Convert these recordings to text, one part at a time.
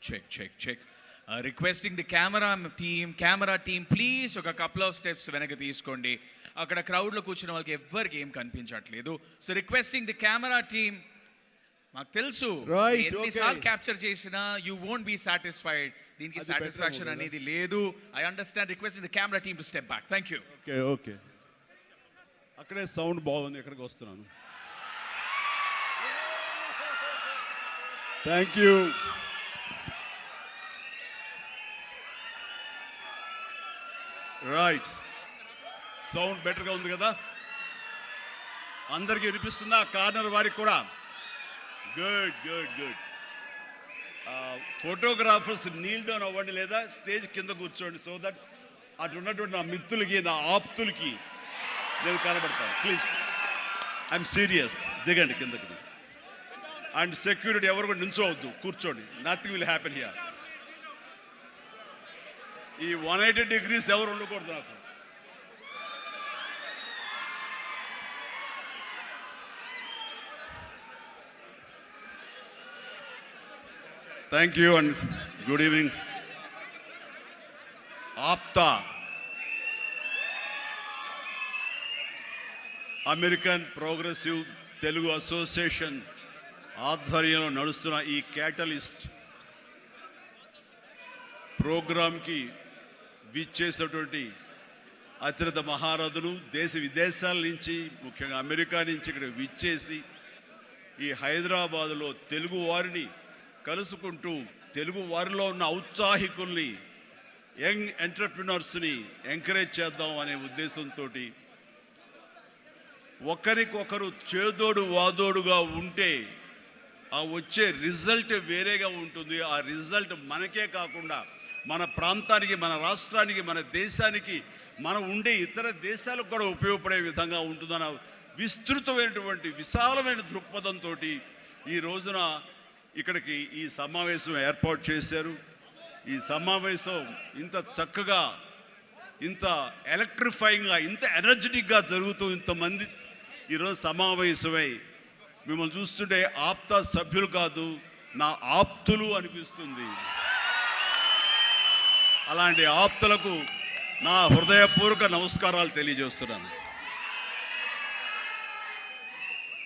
Check. Requesting the camera team, please ఒక couple of steps వెనక్కి తీసుకోండి. అక్కడ క్రౌడ్లో కూర్చున్న వాళ్ళకి ఎవ్వరికి ఏం కనిపించట్లేదు. So requesting the camera team, మాకు తెలుసు ఎన్నిసార్లు క్యాప్చర్ చేసినా యూ వోంట్ బి సాటిస్ఫైడ్, దీనికి సాటిస్ఫాక్షన్ అనేది లేదు. I understand. Requesting the camera team to step back. Thank you. Okay అక్కడే సౌండ్ బాగుంది, ఎక్కడికి వస్తున్నాను. Thank you. రైట్, సౌండ్ బెటర్గా ఉంది కదా, అందరికీ వినిపిస్తుందా? కార్నర్ వారికి కూడా గుడ్. ఫోటోగ్రాఫర్స్ నీల్ డౌన్ అవ్వండి, లేదా స్టేజ్ కింద కూర్చోండి, సో దట్ అటు ఉన్నటువంటి నా మిత్రులకి, నా ఆప్తులకి నేను కనబడతాను. Please, I'm serious. దిగండి కిందకి. అండ్ సెక్యూరిటీ ఎవరు కూడా నించోవద్దు, కూర్చోండి. Nothing will happen here. ఈ 180 degrees ఎవరు ఉండకూడదు నాకు. Thank you and good evening. APTA, American progressive Telugu association ఆధ్వర్యంలో నడుస్తున్న ఈ క్యాటలిస్ట్ ప్రోగ్రాంకి విచ్చేసినటువంటి అత్యంత మహారథులు దేశ విదేశాల నుంచి, ముఖ్యంగా అమెరికా నుంచి ఇక్కడ విచ్చేసి ఈ హైదరాబాదులో తెలుగు వారిని కలుసుకుంటూ తెలుగు వారిలో ఉన్న ఔత్సాహికుల్ని, యంగ్ ఎంటర్ప్రినర్స్ని ఎంకరేజ్ చేద్దాం అనే ఉద్దేశంతో ఒకరికొకరు చేదోడు వాదోడుగా ఉంటే ఆ వచ్చే రిజల్ట్ వేరేగా ఉంటుంది. ఆ రిజల్ట్ మనకే కాకుండా మన ప్రాంతానికి, మన రాష్ట్రానికి, మన దేశానికి, మనం ఉండే ఇతర దేశాలకు కూడా ఉపయోగపడే విధంగా ఉంటుందన్న విస్తృతమైనటువంటి విశాలమైన దృక్పథంతో ఈ రోజున ఇక్కడికి ఈ సమావేశం ఏర్పాటు చేశారు. ఈ సమావేశం ఇంత చక్కగా, ఇంత ఎలక్ట్రిఫైయింగ్గా, ఇంత ఎనర్జెటిక్గా జరుగుతూ ఇంతమంది ఈరోజు సమావేశమై మిమ్మల్ని చూస్తుంటే ఆప్తా సభ్యులు కాదు, నా ఆప్తులు అనిపిస్తుంది. అలాంటి ఆప్తులకు నా హృదయపూర్వక నమస్కారాలు తెలియజేస్తున్నాను.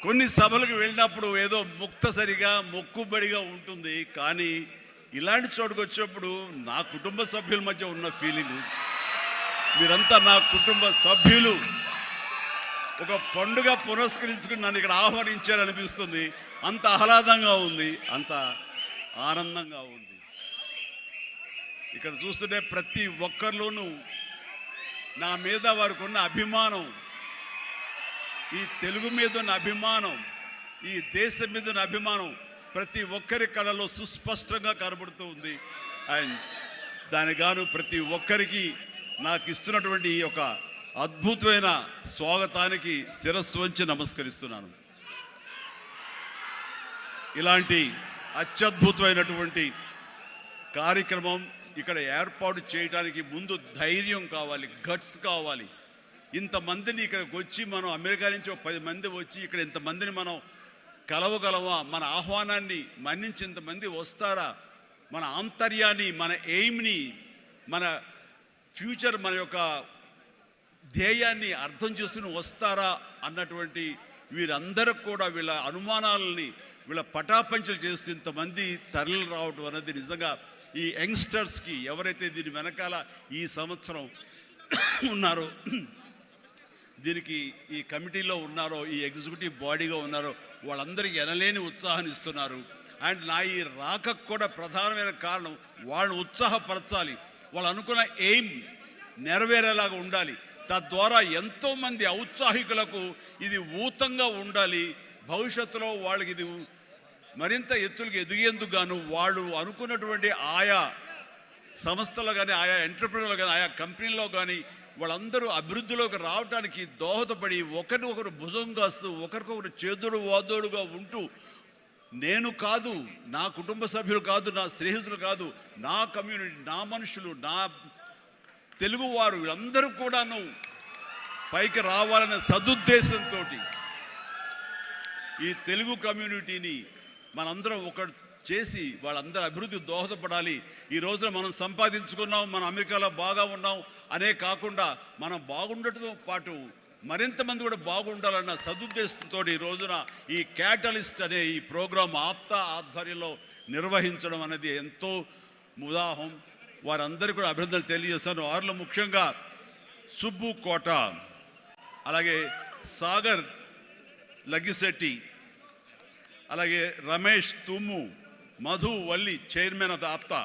కొన్ని సభలకు వెళ్ళినప్పుడు ఏదో ముక్తసరిగా, మొక్కుబడిగా ఉంటుంది, కానీ ఇలాంటి చోటుకు వచ్చినప్పుడు నా కుటుంబ సభ్యుల మధ్య ఉన్న ఫీలింగ్, మీరంతా నా కుటుంబ సభ్యులు, ఒక పండుగ పురస్కరించుకుని నన్ను ఇక్కడ ఆహ్వానించారనిపిస్తుంది. అంత ఆహ్లాదంగా ఉంది, అంత ఆనందంగా ఉంది. ఇక్కడ చూస్తుంటే ప్రతి ఒక్కరిలోనూ నా మీద వారికి ఉన్న అభిమానం, ఈ తెలుగు మీద ఉన్న అభిమానం, ఈ దేశం మీద ఉన్న అభిమానం ప్రతి ఒక్కరి కళలో సుస్పష్టంగా కనబడుతూ ఉంది. అండ్ దానిగాను ప్రతి ఒక్కరికి నాకు ఇస్తున్నటువంటి ఈ యొక్క అద్భుతమైన స్వాగతానికి శిరస్సు వంచి నమస్కరిస్తున్నాను. ఇలాంటి అత్యద్భుతమైనటువంటి కార్యక్రమం ఇక్కడ ఏర్పాటు చేయడానికి ముందు ధైర్యం కావాలి, గట్స్ కావాలి. ఇంతమందిని ఇక్కడికి వచ్చి మనం అమెరికా నుంచి 10 మంది వచ్చి ఇక్కడ ఇంతమందిని మనం కలవగలమా? మన ఆహ్వానాన్ని మన్నించి ఇంతమంది వస్తారా? మన ఆంతర్యాన్ని, మన ఎయిమ్ని, మన ఫ్యూచర్, మన యొక్క ధ్యేయాన్ని అర్థం చేసుకుని వస్తారా అన్నటువంటి వీరందరికి కూడా వీళ్ళ అనుమానాలని, వీళ్ళ పటాపంచలు చేస్తూ ఇంతమంది తరలి రావడం అనేది నిజంగా ఈ యంగ్స్టర్స్కి, ఎవరైతే దీని వెనకాల ఈ సంవత్సరం ఉన్నారో, దీనికి ఈ కమిటీలో ఉన్నారో, ఈ ఎగ్జిక్యూటివ్ బాడీగా ఉన్నారో, వాళ్ళందరికీ ఎనలేని ఉత్సాహాన్ని ఇస్తున్నారు. అండ్ నా ఈ రాకకు కూడా ప్రధానమైన కారణం వాళ్ళని ఉత్సాహపరచాలి, వాళ్ళు అనుకున్న ఎయిమ్ నెరవేరేలాగా ఉండాలి. తద్వారా ఎంతోమంది ఔత్సాహికులకు ఇది ఊతంగా ఉండాలి. భవిష్యత్తులో వాళ్ళకి ఇది మరింత ఎత్తులకు ఎదిగేందుకు గాను వాళ్ళు అనుకున్నటువంటి ఆయా సంస్థలు కానీ, ఆయా ఎంటర్ప్రెన్యూర్లు కానీ, ఆయా కంపెనీల్లో కానీ వాళ్ళందరూ అభివృద్ధిలోకి రావడానికి దోహదపడి ఒకరికొకరు భుజం కాస్తూ, ఒకరికొకరు చేదుడు వాదోడుగా ఉంటూ, నేను కాదు, నా కుటుంబ సభ్యులు కాదు, నా స్నేహితులు కాదు, నా కమ్యూనిటీ, నా మనుషులు, నా తెలుగువారు, వీళ్ళందరూ కూడాను పైకి రావాలనే సదుద్దేశంతో ఈ తెలుగు కమ్యూనిటీని మనందరం ఒకటి చేసి వాళ్ళందరూ అభివృద్ధి దోహదపడాలి. ఈ రోజున మనం సంపాదించుకున్నాం, మనం అమెరికాలో బాగా ఉన్నాం అనే కాకుండా మనం బాగుండటంతో పాటు మరింత మంది కూడా బాగుండాలన్న సదుద్దేశంతో ఈ రోజున ఈ క్యాటలిస్ట్ అనే ఈ ప్రోగ్రాం ఆప్తా ఆధ్వర్యంలో నిర్వహించడం అనేది ఎంతో ఉదాహరణ. వారందరికీ కూడా అభినందనలు తెలియజేస్తాను. వారిలో ముఖ్యంగా సుబ్బు కోట, అలాగే సాగర్ లగ్గిశెట్టి, అలాగే Ramesh Tummu, Madhu Valli chairman of the APTA,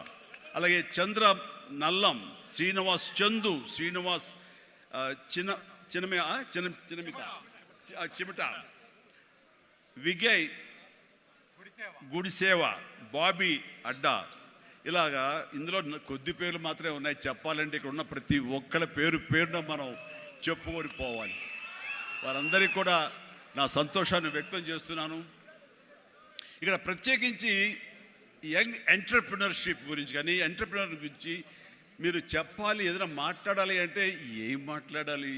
అలాగే చంద్ర నల్లం, శ్రీనివాస్ చందు, శ్రీనివాస్ చిమిట, విజయ్ గుడిసేవ, బాబీ అడ్డా. ఇలాగా ఇందులో కొద్ది పేర్లు మాత్రమే ఉన్నాయి. చెప్పాలంటే ఇక్కడ ఉన్న ప్రతి ఒక్కళ్ళ పేరున మనం చెప్పుకొని పోవాలి. వారందరికీ కూడా నా సంతోషాన్ని వ్యక్తం చేస్తున్నాను. ఇక్కడ ప్రత్యేకించి యంగ్ ఎంటర్‌ప్రెన్యూర్‌షిప్ గురించి కానీ ఎంటర్‌ప్రెన్యూర్ గురించి మీరు చెప్పాలి, ఏదైనా మాట్లాడాలి అంటే ఏం మాట్లాడాలి?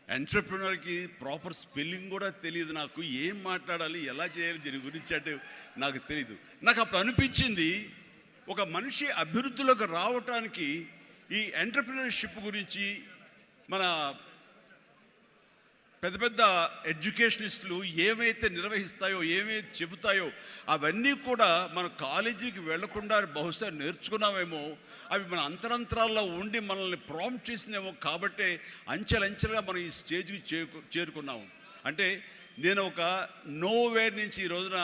ఎంటర్‌ప్రెన్యూర్‌కి ప్రాపర్ స్పెల్లింగ్ కూడా తెలియదు నాకు. ఏం మాట్లాడాలి, ఎలా చేయాలి దీని గురించి అంటే నాకు తెలియదు. నాకు అప్పుడు అనిపించింది, ఒక మనిషి అభివృద్ధిలోకి రావటానికి ఈ ఎంటర్‌ప్రెన్యూర్‌షిప్ గురించి మన పెద్ద పెద్ద ఎడ్యుకేషనిస్టులు ఏమైతే నిర్వహిస్తాయో, ఏమైతే చెబుతాయో అవన్నీ కూడా మన కాలేజీకి వెళ్లకుండా బహుశా నేర్చుకున్నామేమో, అవి మన అంతరంతరాల్లో ఉండి మనల్ని ప్రాంప్ట్ చేసినేమో. కాబట్టే అంచెలంచెలుగా మనం ఈ స్టేజ్కి చేరుకున్నాము. అంటే నేను ఒక నోవేర్ నుంచి ఈ రోజున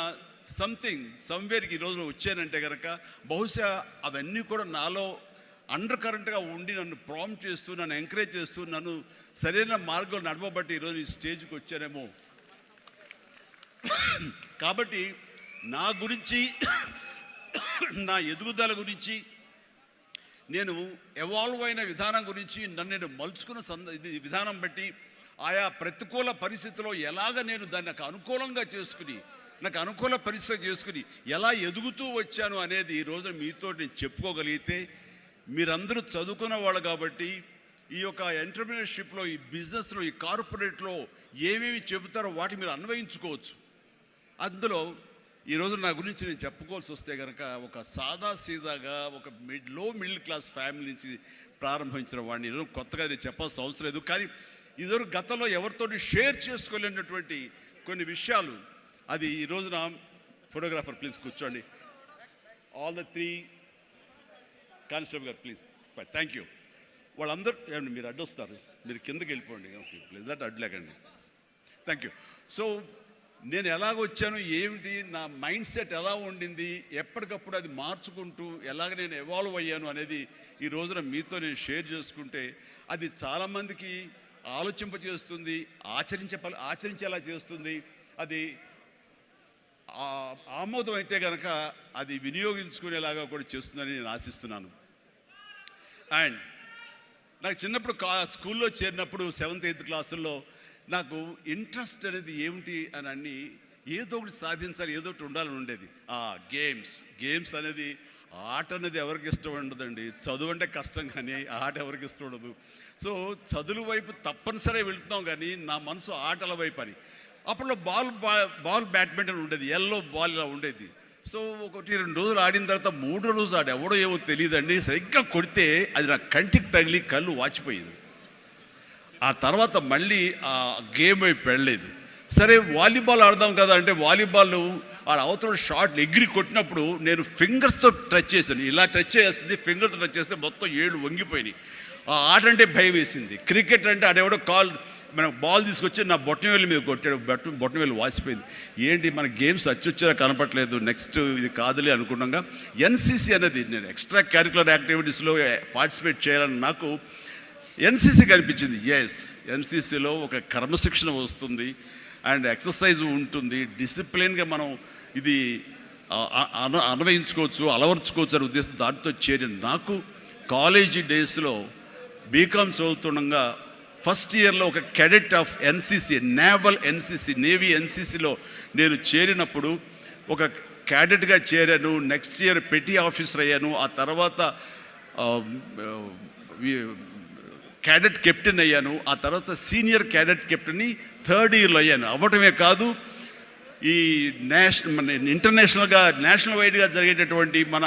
సమ్వేర్కి ఈ రోజున వచ్చానంటే కనుక బహుశా అవన్నీ కూడా నాలో అండర్ కరెంట్గా ఉండి నన్ను ప్రాంప్ట్ చేస్తూ, నన్ను ఎంకరేజ్ చేస్తూ, నన్ను సరైన మార్గంలో నడపబట్టి ఈరోజు ఈ స్టేజ్కి వచ్చానేమో. కాబట్టి నా గురించి, నా ఎదుగుదల గురించి, నేను ఎవాల్వ్ అయిన విధానం గురించి, నన్ను నేను మలుచుకున్న విధానం బట్టి, ఆయా ప్రతికూల పరిస్థితిలో ఎలాగ నేను దాన్ని నాకు అనుకూలంగా చేసుకుని, నాకు అనుకూల పరిస్థితి చేసుకుని ఎలా ఎదుగుతూ వచ్చాను అనేది ఈరోజు మీతో నేను చెప్పుకోగలిగితే, మీరందరూ చదువుకున్న వాళ్ళు కాబట్టి ఈ యొక్క ఎంటర్‌ప్రెన్యూర్‌షిప్లో, ఈ బిజినెస్లో, ఈ కార్పొరేట్లో ఏమేమి చెబుతారో వాటి మీరు అన్వయించుకోవచ్చు. అందులో ఈరోజు నా గురించి నేను చెప్పుకోవాల్సి వస్తే కనుక ఒక సాదాసీదాగా ఒక లో మిడిల్ క్లాస్ ఫ్యామిలీ నుంచి ప్రారంభించిన వాడిని ఈరోజు కొత్తగా నేను చెప్పాల్సిన అవసరం లేదు. కానీ ఇదివరకు గతంలో ఎవరితో షేర్ చేసుకోలేనటువంటి కొన్ని విషయాలు, అది ఈ రోజున ఫోటోగ్రాఫర్ ప్లీజ్ కూర్చోండి. ఆల్ ద 3 కానిస్టేబుల్ గారు ప్లీజ్, థ్యాంక్ యూ. వాళ్ళందరూ ఏమండి మీరు అడ్డొస్తారు, మీరు కిందకి వెళ్ళిపోండి, ఓకే ప్లీజ్, అటు అడ్డులేకండి. Thank you. సో నేను ఎలాగొచ్చాను, ఏమిటి నా మైండ్ సెట్ ఎలా ఉండింది, ఎప్పటికప్పుడు అది మార్చుకుంటూ ఎలాగ నేను ఎవాల్వ్ అయ్యాను అనేది ఈ రోజున మీతో నేను షేర్ చేసుకుంటే అది చాలామందికి ఆలోచింపజేస్తుంది, ఆచరించేలా చేస్తుంది. అది ఆమోదం అయితే కనుక అది వినియోగించుకునేలాగా కూడా చేస్తుందని నేను ఆశిస్తున్నాను. అండ్ నాకు చిన్నప్పుడు స్కూల్లో చేరినప్పుడు 7th 8th క్లాసుల్లో నాకు ఇంట్రెస్ట్ అనేది ఏమిటి అని అన్ని ఏదో ఒకటి సాధించాలి, ఏదో ఒకటి ఉండాలని ఉండేది. గేమ్స్ అనేది, ఆట అనేది ఎవరికి ఇష్టం ఉండదండి. చదువు అంటే కష్టం కానీ ఆట ఎవరికి ఇష్టం ఉండదు. సో చదువు వైపు తప్పనిసరిగా వెళుతున్నాం కానీ నా మనసు ఆటల వైపు అని. అప్పుడు బాల్ బ్యాడ్మింటన్ ఉండేది, ఎల్లో బాల్ ఇలా ఉండేది. సో 1-2 రోజులు ఆడిన తర్వాత 3వ రోజు ఎవడో ఏమో తెలియదండి, సరిగ్గా కొడితే అది నా కంటికి తగిలి కళ్ళు వాచిపోయింది. ఆ తర్వాత మళ్ళీ ఆ గేమ్ వైపు వెళ్ళలేదు. సరే వాలీబాల్ ఆడదాం కదా అంటే వాలీబాల్ ఆడ అవతల షాట్ ఎగిరి కొట్టినప్పుడు నేను ఫింగర్స్తో టచ్ చేశాను. ఇలా టచ్ చేస్తుంది, ఫింగర్తో టచ్ చేస్తే మొత్తం 7 వంగిపోయినాయి. ఆ ఆట అంటే భయం వేసింది. క్రికెట్ అంటే ఆడెవడో మన బాల్ తీసుకొచ్చి నా బొట్టనవేలు మీద కొట్టాడు, బొట్టనవేలు వాసిపోయింది. ఏంటి మన గేమ్స్ అచ్చొచ్చేలా కనపట్లేదు, నెక్స్ట్ ఇది కాదులే అనుకున్నాగా ఎన్సీసీ అనేది, నేను ఎక్స్ట్రా కరికులర్ యాక్టివిటీస్లో పార్టిసిపేట్ చేయాలని నాకు ఎన్సీసీ కనిపించింది. ఎన్సీసీలో ఒక క్రమశిక్షణ వస్తుంది అండ్ ఎక్సర్సైజ్ ఉంటుంది, డిసిప్లిన్గా మనం ఇది అన్వయించుకోవచ్చు, అలవర్చుకోవచ్చు అనే ఉద్దేశం దాంతో చేరిన నాకు కాలేజీ డేస్లో బీకామ్ చదువుతుండగా ఫస్ట్ ఇయర్లో ఒక క్యాడెట్ ఆఫ్ ఎన్సీసీ, నేవీ ఎన్సీసీలో నేను చేరినప్పుడు ఒక క్యాడెట్గా చేరాను. నెక్స్ట్ ఇయర్ పెటీ ఆఫీసర్ అయ్యాను. ఆ తర్వాత క్యాడెట్ కెప్టెన్ అయ్యాను. ఆ తర్వాత సీనియర్ క్యాడెట్ కెప్టెన్ని 3rd ఇయర్లో అయ్యాను. అవ్వటమే కాదు, ఈ మన ఇంటర్నేషనల్గా నేషనల్ వైడ్గా జరిగేటటువంటి మన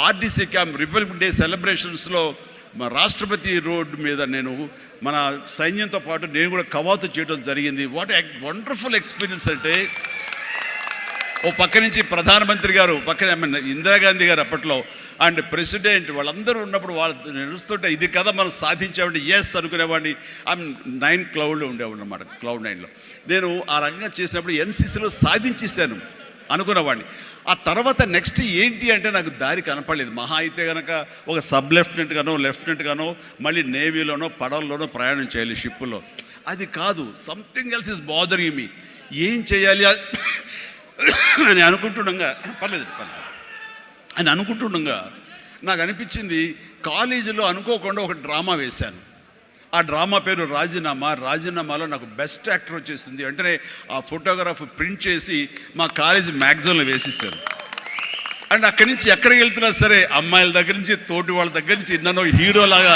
ఆర్డీసీ క్యాంప్ రిపబ్లిక్ డే సెలబ్రేషన్స్లో మా రాష్ట్రపతి రోడ్డు మీద నేను మన సైన్యంతో పాటు నేను కూడా కవాతు చేయడం జరిగింది. వాట్ వండర్ఫుల్ ఎక్స్పీరియన్స్ అంటే, ఓ పక్క నుంచి ప్రధానమంత్రి గారు, పక్కన ఇందిరాగాంధీ గారు అప్పట్లో అండ్ ప్రెసిడెంట్ వాళ్ళందరూ ఉన్నప్పుడు వాళ్ళు నడుస్తుంటే ఇది కదా మనం సాధించామంటే ఎస్ అనుకునేవాడిని. ఐఎమ్ 9 క్లౌడ్లో ఉండేవాడిని అనమాట, క్లౌడ్ 9లో. నేను ఆ రకంగా చేసినప్పుడు ఎన్సీసీలో సాధించేశాను అనుకునేవాడిని. ఆ తర్వాత నెక్స్ట్ ఏంటి అంటే నాకు దారి కనపడలేదు. మహా అయితే కనుక ఒక సబ్ లెఫ్టినెంట్ గానో మళ్ళీ నేవీలోనో పడవల్లోనో ప్రయాణం చేయాలి, షిప్పులో. అది కాదు, something else is bothering me. ఏం చేయాలి అని అనుకుంటుండగా నాకు అనిపించింది, కాలేజీలో అనుకోకుండా ఒక డ్రామా వేశాను. ఆ డ్రామా పేరు రాజీనామాలో నాకు బెస్ట్ యాక్టర్ వచ్చేసింది. వెంటనే ఆ ఫోటోగ్రాఫ్ ప్రింట్ చేసి మా కాలేజీ మ్యాగజైన్లో వేసేసారు. అండ్ అక్కడి నుంచి ఎక్కడికి వెళ్తున్నా సరే అమ్మాయిల దగ్గర నుంచి తోటి వాళ్ళ దగ్గర నుంచి నన్ను హీరోలాగా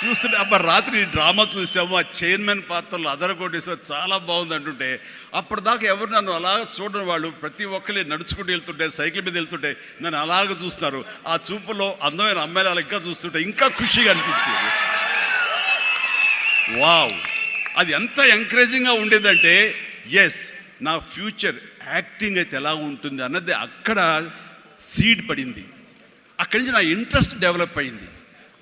చూస్తుంటే అబ్బా రాత్రి డ్రామా చూసాము, ఆ చైర్మన్ పాత్రలు అదరగొట్టేసాము, చాలా బాగుంది అంటుంటే అప్పటిదాకా ఎవరు నన్ను అలా చూడని వాళ్ళు ప్రతి ఒక్కరి నడుచుకుంటూ వెళ్తుంటే, సైకిల్ మీద వెళ్తుంటే నన్ను అలాగ చూస్తారు. ఆ చూపులో అందమైన అమ్మాయిలు అలా ఇంకా చూస్తుంటే ఇంకా ఖుషిగా అనిపించేది. వావ్, అది ఎంత ఎంకరేజింగ్గా ఉండేదంటే ఎస్ నా ఫ్యూచర్ యాక్టింగ్ అయితే ఎలా ఉంటుంది అన్నది అక్కడ సీడ్ పడింది. అక్కడి నుంచి నా ఇంట్రెస్ట్ డెవలప్ అయింది.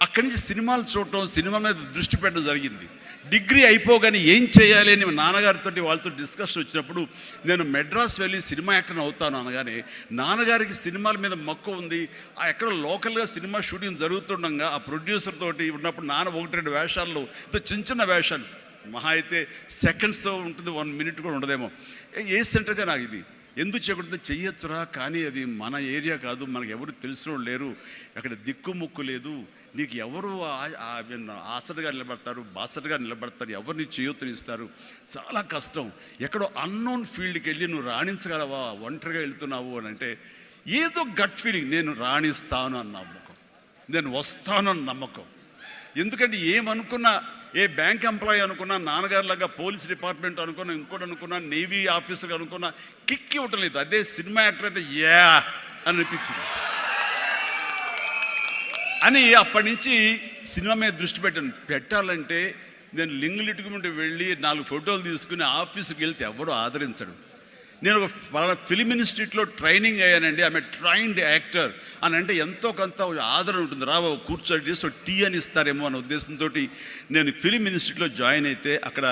అక్కడి నుంచి సినిమాలు చూడటం, సినిమా మీద దృష్టి పెట్టడం జరిగింది. డిగ్రీ అయిపోగానే ఏం చేయాలి అని నాన్నగారితో వాళ్ళతో డిస్కషన్ వచ్చినప్పుడు నేను మెడ్రాస్ వెళ్ళి సినిమా యాక్టర్ని అవుతాను అనగానే నాన్నగారికి సినిమాల మీద మక్కువ ఉంది. ఆ ఎక్కడ లోకల్గా సినిమా షూటింగ్ జరుగుతుండగా ఆ ప్రొడ్యూసర్ తోటి ఉన్నప్పుడు నాన్న 1-2 వేషాల్లో చిన్న వేషాలు, మహా అయితే సెకండ్స్తో ఉంటుంది, 1 మినిట్ కూడా ఉండదేమో. ఏ సెంటర్గా నాకు ఇది ఎందుకు చేయకూడదు, చెయ్యొచ్చురా, కానీ అది మన ఏరియా కాదు, మనకు ఎవరు తెలిసిన లేరు, అక్కడ దిక్కుముక్కు లేదు, నీకు ఎవరు ఆసటగా నిలబడతారు, బాసటగా నిలబడతారు, ఎవరిని చేయూతనిస్తారు, చాలా కష్టం, ఎక్కడో అన్నోన్ ఫీల్డ్కి వెళ్ళి నువ్వు రాణించగలవా, ఒంటరిగా వెళ్తున్నావు అని అంటే ఏదో గట్ ఫీలింగ్, నేను రాణిస్తాను అన్న నమ్మకం, నేను వస్తాను అన్న నమ్మకం. ఎందుకంటే ఏమనుకున్నా, ఏ బ్యాంక్ ఎంప్లాయీ అనుకున్నా, నాన్నగారిలాగా పోలీస్ డిపార్ట్మెంట్ అనుకున్నా, ఇంకోటి అనుకున్నా, నేవీ ఆఫీసర్ అనుకున్నా కిక్ ఇవ్వటం లేదు. అదే సినిమా యాక్టర్ అయితే యా అని అనిపించింది అని అప్పటి నుంచి సినిమా మీద దృష్టి పెట్టాలంటే నేను లింగులిట్టుకుంటూ వెళ్ళి 4 ఫోటోలు తీసుకుని ఆఫీసుకి వెళ్తే ఎవడో ఆదరించడు. నేను ఒక ఫిలిం ఇన్స్టిట్యూట్లో ట్రైనింగ్ అయ్యానండి, ఆమె ట్రైన్డ్ యాక్టర్ అని అంటే ఎంతో కొంత ఆదరణ ఉంటుంది, రాబో కూర్చోటి సో టీ అని ఇస్తారేమో అనే ఉద్దేశంతో నేను ఫిలిం ఇన్స్టిట్యూట్లో జాయిన్ అయితే అక్కడ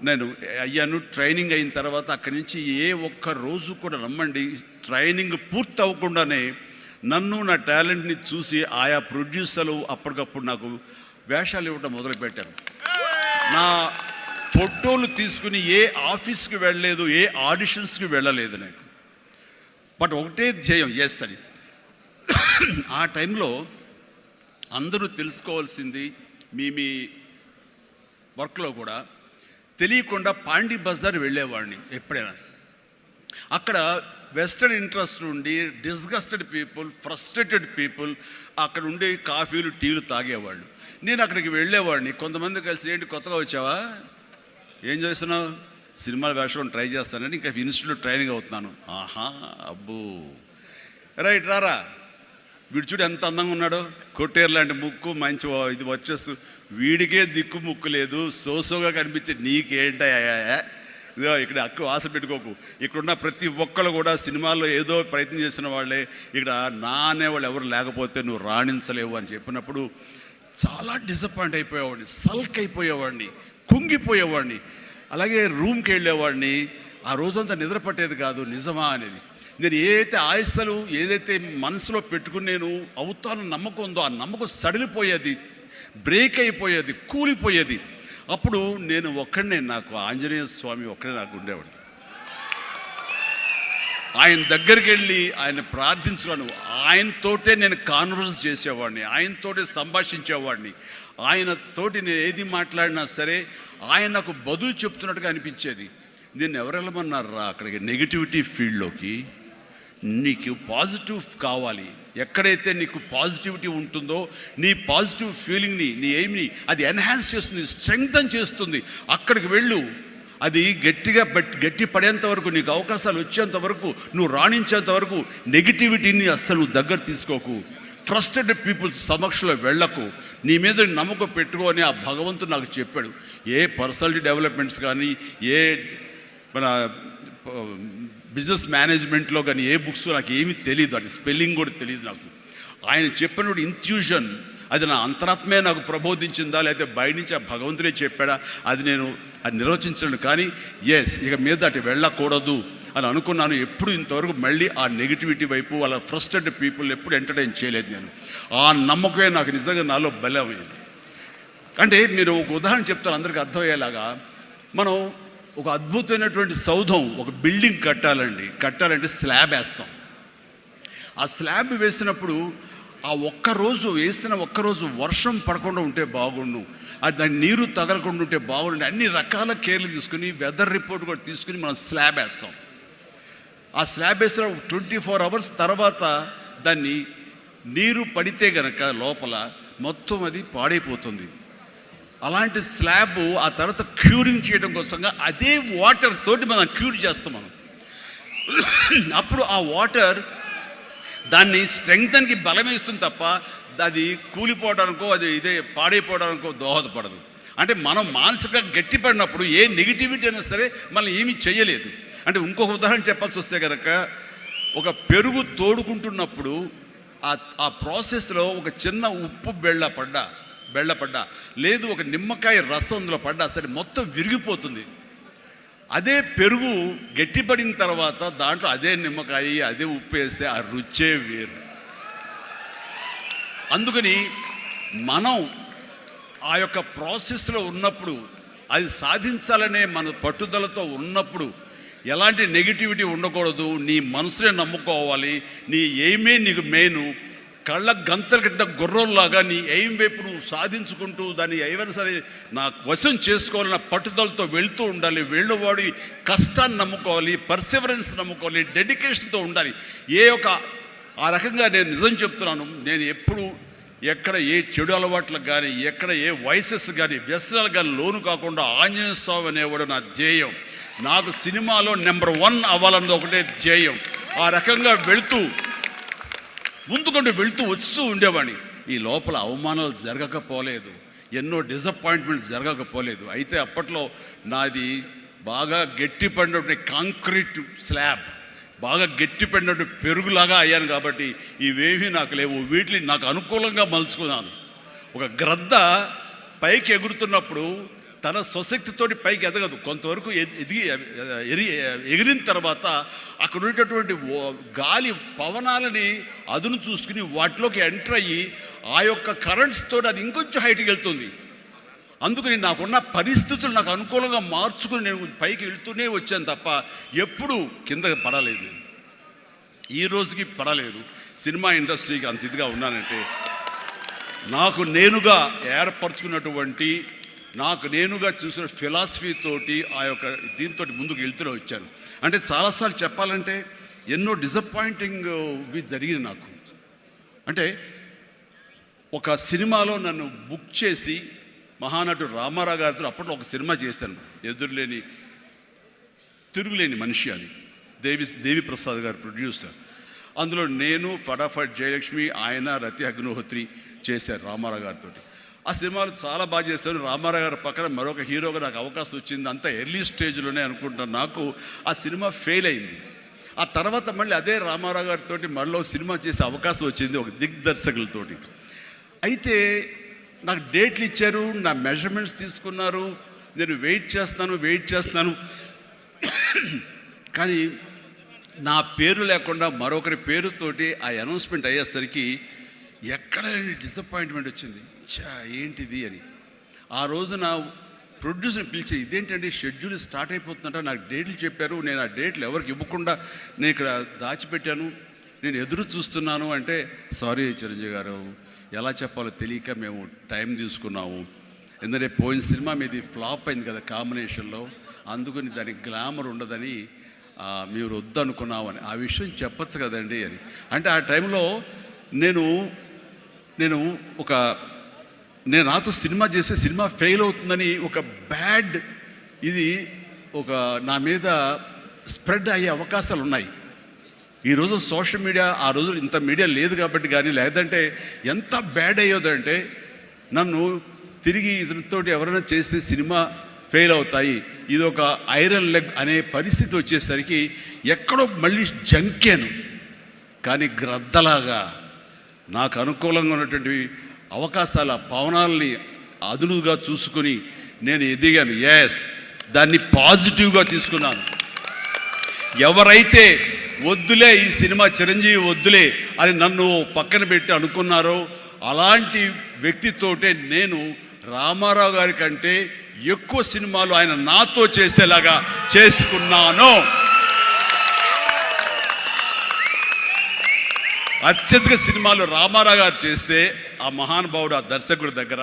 నేను అయ్యాను. ట్రైనింగ్ అయిన తర్వాత అక్కడి నుంచి ఏ ఒక్క రోజు కూడా రమ్మండి, ట్రైనింగ్ పూర్తి అవ్వకుండానే నన్ను నా టాలెంట్ని చూసి ఆయా ప్రొడ్యూసర్లు అప్పటికప్పుడు నాకు వేషాలు ఇవ్వడం మొదలుపెట్టారు. నా ఫోటోలు తీసుకుని ఏ ఆఫీస్కి వెళ్ళలేదు, ఏ ఆడిషన్స్కి వెళ్ళలేదు నేను, బట్ ఒకటే ధ్యేయం ఎస్ అని. ఆ టైంలో అందరూ తెలుసుకోవాల్సింది, మీ వర్క్లో కూడా తెలియకుండా పాండీ బజార్ వెళ్ళేవాడిని ఎప్పుడైనా. అక్కడ వెస్టర్న్ ఇంట్రెస్ట్ నుండి డిస్గస్టెడ్ పీపుల్, ఫ్రస్ట్రేటెడ్ పీపుల్ అక్కడ ఉండే కాఫీలు టీలు తాగేవాళ్ళు. నేను అక్కడికి వెళ్ళేవాడిని. కొంతమంది కలిసి ఏంటి కొత్తగా వచ్చావా, ఏం చేస్తున్నావు, సినిమాల వేషం ట్రై చేస్తానని, ఇంకా ఇన్స్టిట్యూట్లో ట్రైనింగ్ అవుతున్నాను. ఆహా అబ్బో రైట్ రారా, వీడు చూడు ఎంత అందంగా ఉన్నాడో, కొట్టేరు లాంటి ముక్కు, మంచి ఇది వచ్చేస్తూ, వీడికే దిక్కు ముక్కు లేదు, సోసోగా కనిపించే నీకేంటా, ఇదో ఇక్కడ అక్కు ఆశ పెట్టుకోకు, ఇక్కడున్న ప్రతి ఒక్కళ్ళు కూడా సినిమాల్లో ఏదో ప్రయత్నం చేసిన వాళ్ళే, ఇక్కడ నా అనేవాళ్ళు ఎవరు లేకపోతే నువ్వు రాణించలేవు అని చెప్పినప్పుడు చాలా డిసప్పాయింట్ అయిపోయేవాడిని, సల్క్ అయిపోయేవాడిని, కుంగిపోయేవాడిని. అలాగే రూమ్కి వెళ్ళేవాడిని, ఆ రోజంతా నిద్ర పట్టేది కాదు, నిజమా అనేది. నేను ఏదైతే ఆశలు ఏదైతే మనసులో పెట్టుకుని నేను అవుతాను నమ్మకం ఉందో ఆ నమ్మకం సడిలిపోయేది, బ్రేక్ అయిపోయేది, కూలిపోయేది. అప్పుడు నేను ఒక్కడనే, నాకు ఆంజనేయ స్వామి ఒక్కడే నాకు ఉండేవాడు. ఆయన దగ్గరికి వెళ్ళి ఆయన ప్రార్థించున్నాను, ఆయనతోటే నేను కాన్వర్స్ చేసేవాడిని, ఆయనతోటే సంభాషించేవాడిని. ఆయనతోటి నేను ఏది మాట్లాడినా సరే ఆయన నాకు బదులు చెప్తున్నట్టుగా అనిపించేది. నేను ఎవరు వెళ్ళమన్నారా అక్కడికి, నెగిటివిటీ ఫీల్డ్లోకి, నీకు పాజిటివ్ కావాలి. ఎక్కడైతే నీకు పాజిటివిటీ ఉంటుందో నీ పాజిటివ్ ఫీలింగ్ని, నీ ఎయిమ్ని అది ఎన్హాన్స్ చేస్తుంది, స్ట్రెంగ్తన్ చేస్తుంది. అక్కడికి వెళ్ళు. అది గట్టి పడేంత వరకు, నీకు అవకాశాలు వచ్చేంత వరకు, నువ్వు రాణించేంత వరకు నెగిటివిటీని అస్సలు దగ్గర తీసుకోకు. ఫ్రస్ట్రేటెడ్ పీపుల్స్ సమక్షంలో వెళ్ళకు. నీ మీద నమ్మకం పెట్టుకో అని ఆ భగవంతుడు నాకు చెప్పాడు. ఏ పర్సనాలిటీ డెవలప్మెంట్స్ కానీ, ఏ మన బిజినెస్ మేనేజ్మెంట్లో కానీ ఏ బుక్స్ నాకు ఏమీ తెలియదు, అది స్పెల్లింగ్ కూడా తెలియదు నాకు. ఆయన చెప్పినప్పుడు ఇంట్యూషన్, అది నా అంతరాత్మే నాకు ప్రబోధించిందా లేకపోతే బయట నుంచి ఆ భగవంతుడే చెప్పాడా అది నేను అది నిర్వచించను. కానీ ఇక మీద అటు వెళ్ళకూడదు అని అనుకున్నాను. ఎప్పుడు ఇంతవరకు మళ్ళీ ఆ నెగిటివిటీ వైపు, వాళ్ళ ఫ్రస్ట్రేటెడ్ పీపుల్ ఎప్పుడు ఎంటర్టైన్ చేయలేదు నేను. ఆ నమ్మకమే నాకు నిజంగా నాలో బలమైంది. అంటే మీరు ఒక ఉదాహరణ చెప్తాను అందరికీ అర్థమయ్యేలాగా. మనం ఒక అద్భుతమైనటువంటి సౌధం, ఒక బిల్డింగ్ కట్టాలంటే స్లాబ్ వేస్తాం. ఆ స్లాబ్ వేసినప్పుడు ఆ వేసిన ఒక్కరోజు వర్షం పడకుండా ఉంటే బాగుండు, అది దాని నీరు తగలకుండా ఉంటే బాగుండు, అన్ని రకాల కేర్లు తీసుకుని వెదర్ రిపోర్ట్ కూడా తీసుకుని మనం స్లాబ్ వేస్తాం. ఆ స్లాబ్ వేసిన 24 అవర్స్ తర్వాత దాన్ని నీరు పడితే గనక లోపల మొత్తం అది పాడైపోతుంది. అలాంటి స్లాబ్ ఆ తర్వాత క్యూరింగ్ చేయడం కోసంగా అదే వాటర్ తోటి మనం క్యూర్ చేస్తాం మనం. అప్పుడు ఆ వాటర్ దాన్ని స్ట్రెంగ్తన్కి బలమేస్తుంది తప్ప అది కూలిపోవడానికో ఇదే పాడైపోవడానికో దోహదపడదు. అంటే మనం మానసికంగా గట్టిపడినప్పుడు ఏ నెగిటివిటీ అయినా సరే మనం ఏమీ చేయలేదు. అంటే ఇంకొక ఉదాహరణ చెప్పాల్సి వస్తే కనుక, ఒక పెరుగు తోడుకుంటున్నప్పుడు ఆ ప్రాసెస్లో ఒక చిన్న ఉప్పు బెళ్ళ పడ్డా లేదు ఒక నిమ్మకాయ రసం అందులో పడ్డా సరే మొత్తం విరిగిపోతుంది. అదే పెరుగు గట్టిపడిన తర్వాత దాంట్లో అదే నిమ్మకాయ అదే ఉప్పు వేస్తే ఆ రుచే వేరు. అందుకని మనం ఆ యొక్క ప్రాసెస్లో ఉన్నప్పుడు, అది సాధించాలనే మన పట్టుదలతో ఉన్నప్పుడు ఎలాంటి నెగిటివిటీ ఉండకూడదు. నీ మనసునే నమ్ముకోవాలి. నీ ఎయిమే నీకు మెయిన్. కళ్ళ గంతలు కట్టిన గుర్రంలాగా నీ ఎయిమ్ వైపు నువ్వు సాధించుకుంటూ దాన్ని ఏమైనా సరే నా వశం చేసుకోవాలన్న పట్టుదలతో వెళ్తూ ఉండాలి. వెళ్ళేవాడి కష్టాన్ని నమ్ముకోవాలి, పర్సివరెన్స్ నమ్ముకోవాలి, డెడికేషన్తో ఉండాలి. ఆ రకంగా నేను నిజం చెప్తున్నాను. నేను ఎప్పుడు ఎక్కడ ఏ చెడు అలవాట్లకు కానీ, ఎక్కడ ఏ వయసెస్ కానీ, వ్యసనాలు కానీ లోను కాకుండా ఆంజనేయ స్వామి అనేవాడు నా ధ్యేయం. నాకు సినిమాలో నెంబర్ 1 అవ్వాలన్నది ఒకటే ధ్యేయం. ఆ రకంగా ముందుకుంటూ వస్తూ ఉండేవాడిని. ఈ లోపల అవమానాలు జరగకపోలేదు, ఎన్నో డిసప్పాయింట్మెంట్ జరగకపోలేదు. అయితే అప్పట్లో నాది బాగా గట్టిపడినటువంటి కాంక్రీట్ స్లాబ్, బాగా గట్టిపడినట్టు పెరుగులాగా అయ్యాను. కాబట్టి ఇవేమీ నాకు లేవు. వీటిని నాకు అనుకూలంగా మలుచుకున్నాను. ఒక గ్రద్ద పైకి ఎగురుతున్నప్పుడు తన స్వశక్తితోటి పైకి ఎదగదు. కొంతవరకు ఎగిరిన తర్వాత అక్కడ ఉండేటటువంటి గాలి పవనాలని అదును చూసుకుని వాటిలోకి ఎంటర్ అయ్యి ఆ యొక్క కరెంట్స్ తోటి అది ఇంకొంచెం హైట్కి వెళ్తుంది. అందుకని నాకున్న పరిస్థితులు నాకు అనుకూలంగా మార్చుకుని నేను పైకి వెళ్తూనే వచ్చాను తప్ప ఎప్పుడూ కిందకి పడలేదు. ఈ రోజుకి పడలేదు. సినిమా ఇండస్ట్రీకి అంత ఇదిగా ఉన్నానంటే నాకు నేనుగా ఏర్పరచుకున్నటువంటి, నాకు నేనుగా చూసిన ఫిలాసఫీ తోటి ఆ యొక్క దీంతో ముందుకు వెళ్తూనే వచ్చాను. అంటే చాలాసార్లు చెప్పాలంటే ఎన్నో డిసప్పాయింటింగ్ జరిగింది నాకు. అంటే ఒక సినిమాలో నన్ను బుక్ చేసి మహానటుడు రామారావు గారితో అప్పట్లో ఒక సినిమా చేశాను, తిరుగులేని మనిషి అని. దేవి ప్రసాద్ గారు ప్రొడ్యూసర్. అందులో నేను, ఫటాఫట్ జయలక్ష్మి, ఆయన, రతి అగ్నిహోత్రి చేశారు రామారావు గారితో. ఆ సినిమాలు చాలా బాగా చేశాను. రామారావు గారి పక్కన మరొక హీరోగా నాకు అవకాశం వచ్చింది. అంతా ఎర్లీ స్టేజ్లోనే అనుకుంటాను. నాకు ఆ సినిమా ఫెయిల్ అయింది. ఆ తర్వాత మళ్ళీ అదే రామారావు గారితో మళ్ళీ సినిమా చేసే అవకాశం వచ్చింది ఒక దిగ్దర్శకులతోటి. అయితే నాకు డేట్లు ఇచ్చారు, నా మెజర్మెంట్స్ తీసుకున్నారు, నేను వెయిట్ చేస్తాను. కానీ నా పేరు లేకుండా మరొకరి పేరుతోటి ఆ అనౌన్స్మెంట్ అయ్యేసరికి ఎక్కడ డిసప్పాయింట్మెంట్ వచ్చింది. ఏంటిది అని ఆ రోజున ప్రొడ్యూసర్ని పిలిచి, ఇదేంటంటే షెడ్యూల్ స్టార్ట్ అయిపోతుందంట, నాకు డేట్లు చెప్పారు, నేను ఆ డేట్లు ఎవరికి ఇవ్వకుండా నేను ఇక్కడ దాచిపెట్టాను, నేను ఎదురు చూస్తున్నాను అంటే, సారీ చిరంజీవి గారు, ఎలా చెప్పాలో తెలియక మేము టైం తీసుకున్నాము. ఎందుకంటే పోయిన సినిమా మీది ఫ్లాప్ అయింది కదా కాంబినేషన్లో, అందుకని దానికి గ్లామర్ ఉండదని మీరు వద్దనుకున్నామని. ఆ విషయం చెప్పచ్చు కదండి అని. అంటే ఆ టైంలో నేను నాతో సినిమా చేస్తే సినిమా ఫెయిల్ అవుతుందని ఒక బ్యాడ్ ఇది నా మీద స్ప్రెడ్ అయ్యే అవకాశాలు ఉన్నాయి. ఈరోజు సోషల్ మీడియా, ఆ రోజు ఇంత మీడియా లేదు కాబట్టి కానీ, లేదంటే ఎంత బ్యాడ్ అయ్యేదంటే నన్ను తిరిగి ఇతనితోటి ఎవరైనా చేస్తే సినిమా ఫెయిల్ అవుతాయి, ఇది ఒక ఐరన్ లెగ్ అనే పరిస్థితి వచ్చేసరికి ఎక్కడో మళ్ళీ జంకాను. కానీ గ్రద్దలాగా నాకు అనుకూలంగా ఉన్నటువంటి అవకాశాల పవనాల్ని అదునుగా చూసుకుని నేను ఎదిగాను. దాన్ని పాజిటివ్గా తీసుకున్నాను. ఎవరైతే వద్దులే ఈ సినిమా చిరంజీవి వద్దులే అని నన్ను పక్కన పెట్టి అనుకున్నారో అలాంటి వ్యక్తితోటే నేను రామారావు గారి కంటే ఎక్కువ సినిమాలు ఆయన నాతో చేసేలాగా చేసుకున్నాను. అత్యధిక సినిమాలు రామారావు గారు చేస్తే ఆ మహానుభావుడు ఆ దర్శకుడి దగ్గర,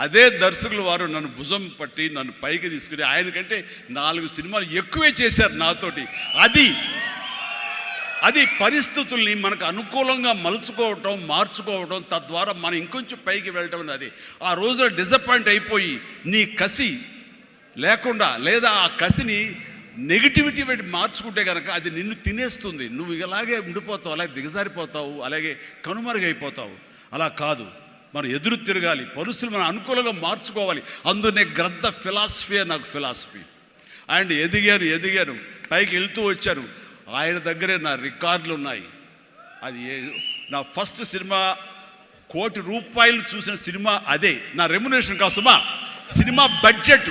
అదే దర్శకులు వారు నన్ను భుజం పట్టి నన్ను పైకి తీసుకుని ఆయనకంటే 4 సినిమాలు ఎక్కువే చేశారు నాతోటి. అది పరిస్థితుల్ని మనకు అనుకూలంగా మలుచుకోవటం, మార్చుకోవటం, తద్వారా మనం ఇంకొంచెం పైకి వెళ్ళటం అనేది. ఆ రోజున డిసప్పాయింట్ అయిపోయి నీ కసి లేకుండా, లేదా ఆ కసిని నెగిటివిటీ పెట్టి మార్చుకుంటే కనుక అది నిన్ను తినేస్తుంది. నువ్వు ఇలాగే ఉండిపోతావు, అలాగే దిగజారిపోతావు, అలాగే కనుమరుగైపోతావు. అలా కాదు, మనం ఎదురు తిరగాలి, పరిస్థితులు మనం అనుకూలంగా మార్చుకోవాలి. అందునే గ్రద్ద ఫిలాసఫీ నాకు ఫిలాసఫీ. అండ్ ఎదిగాను, పైకి వెళ్తూ వచ్చాను. ఆయన దగ్గరే నా రికార్డులు ఉన్నాయి. అది నా ఫస్ట్ సినిమా ₹1 కోటి చూసిన సినిమా అదే. నా రెమ్యునరేషన్ కాసుమా, సినిమా బడ్జెట్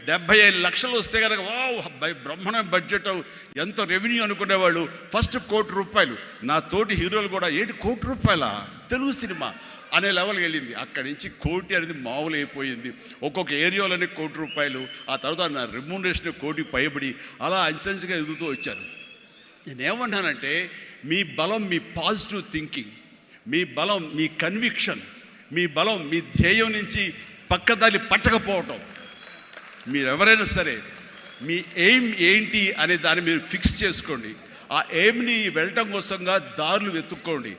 75 లక్షలు వస్తే కనుక బ్రహ్మాండ బడ్జెట్, ఎంత రెవెన్యూ అనుకునేవాళ్ళు. ఫస్ట్ ₹1 కోటి. నా తోటి హీరోలు కూడా ₹1 కోటి తెలుగు సినిమా అనే లెవెల్కి వెళ్ళింది. అక్కడి నుంచి కోటి అనేది మామూలు అయిపోయింది. ఒక్కొక్క ఏరియాలోనే ₹1 కోటి. ఆ తర్వాత నా రెమ్యునరేషన్ ₹1 కోటి పైబడి అలా అంచెంచుగా ఎదుగుతూ వచ్చాను. నేనేమన్నానంటే, మీ బలం మీ పాజిటివ్ థింకింగ్, మీ బలం మీ కన్విక్షన్, మీ బలం మీ ధ్యేయం నుంచి పక్కదారి పట్టకపోవటం. మీరెవరైనా సరే మీ ఎయిమ్ ఏంటి అనే దాన్ని మీరు ఫిక్స్ చేసుకోండి. ఆ ఎయిమ్ని వెళ్ళటం కోసంగా దారులు వెతుక్కోండి.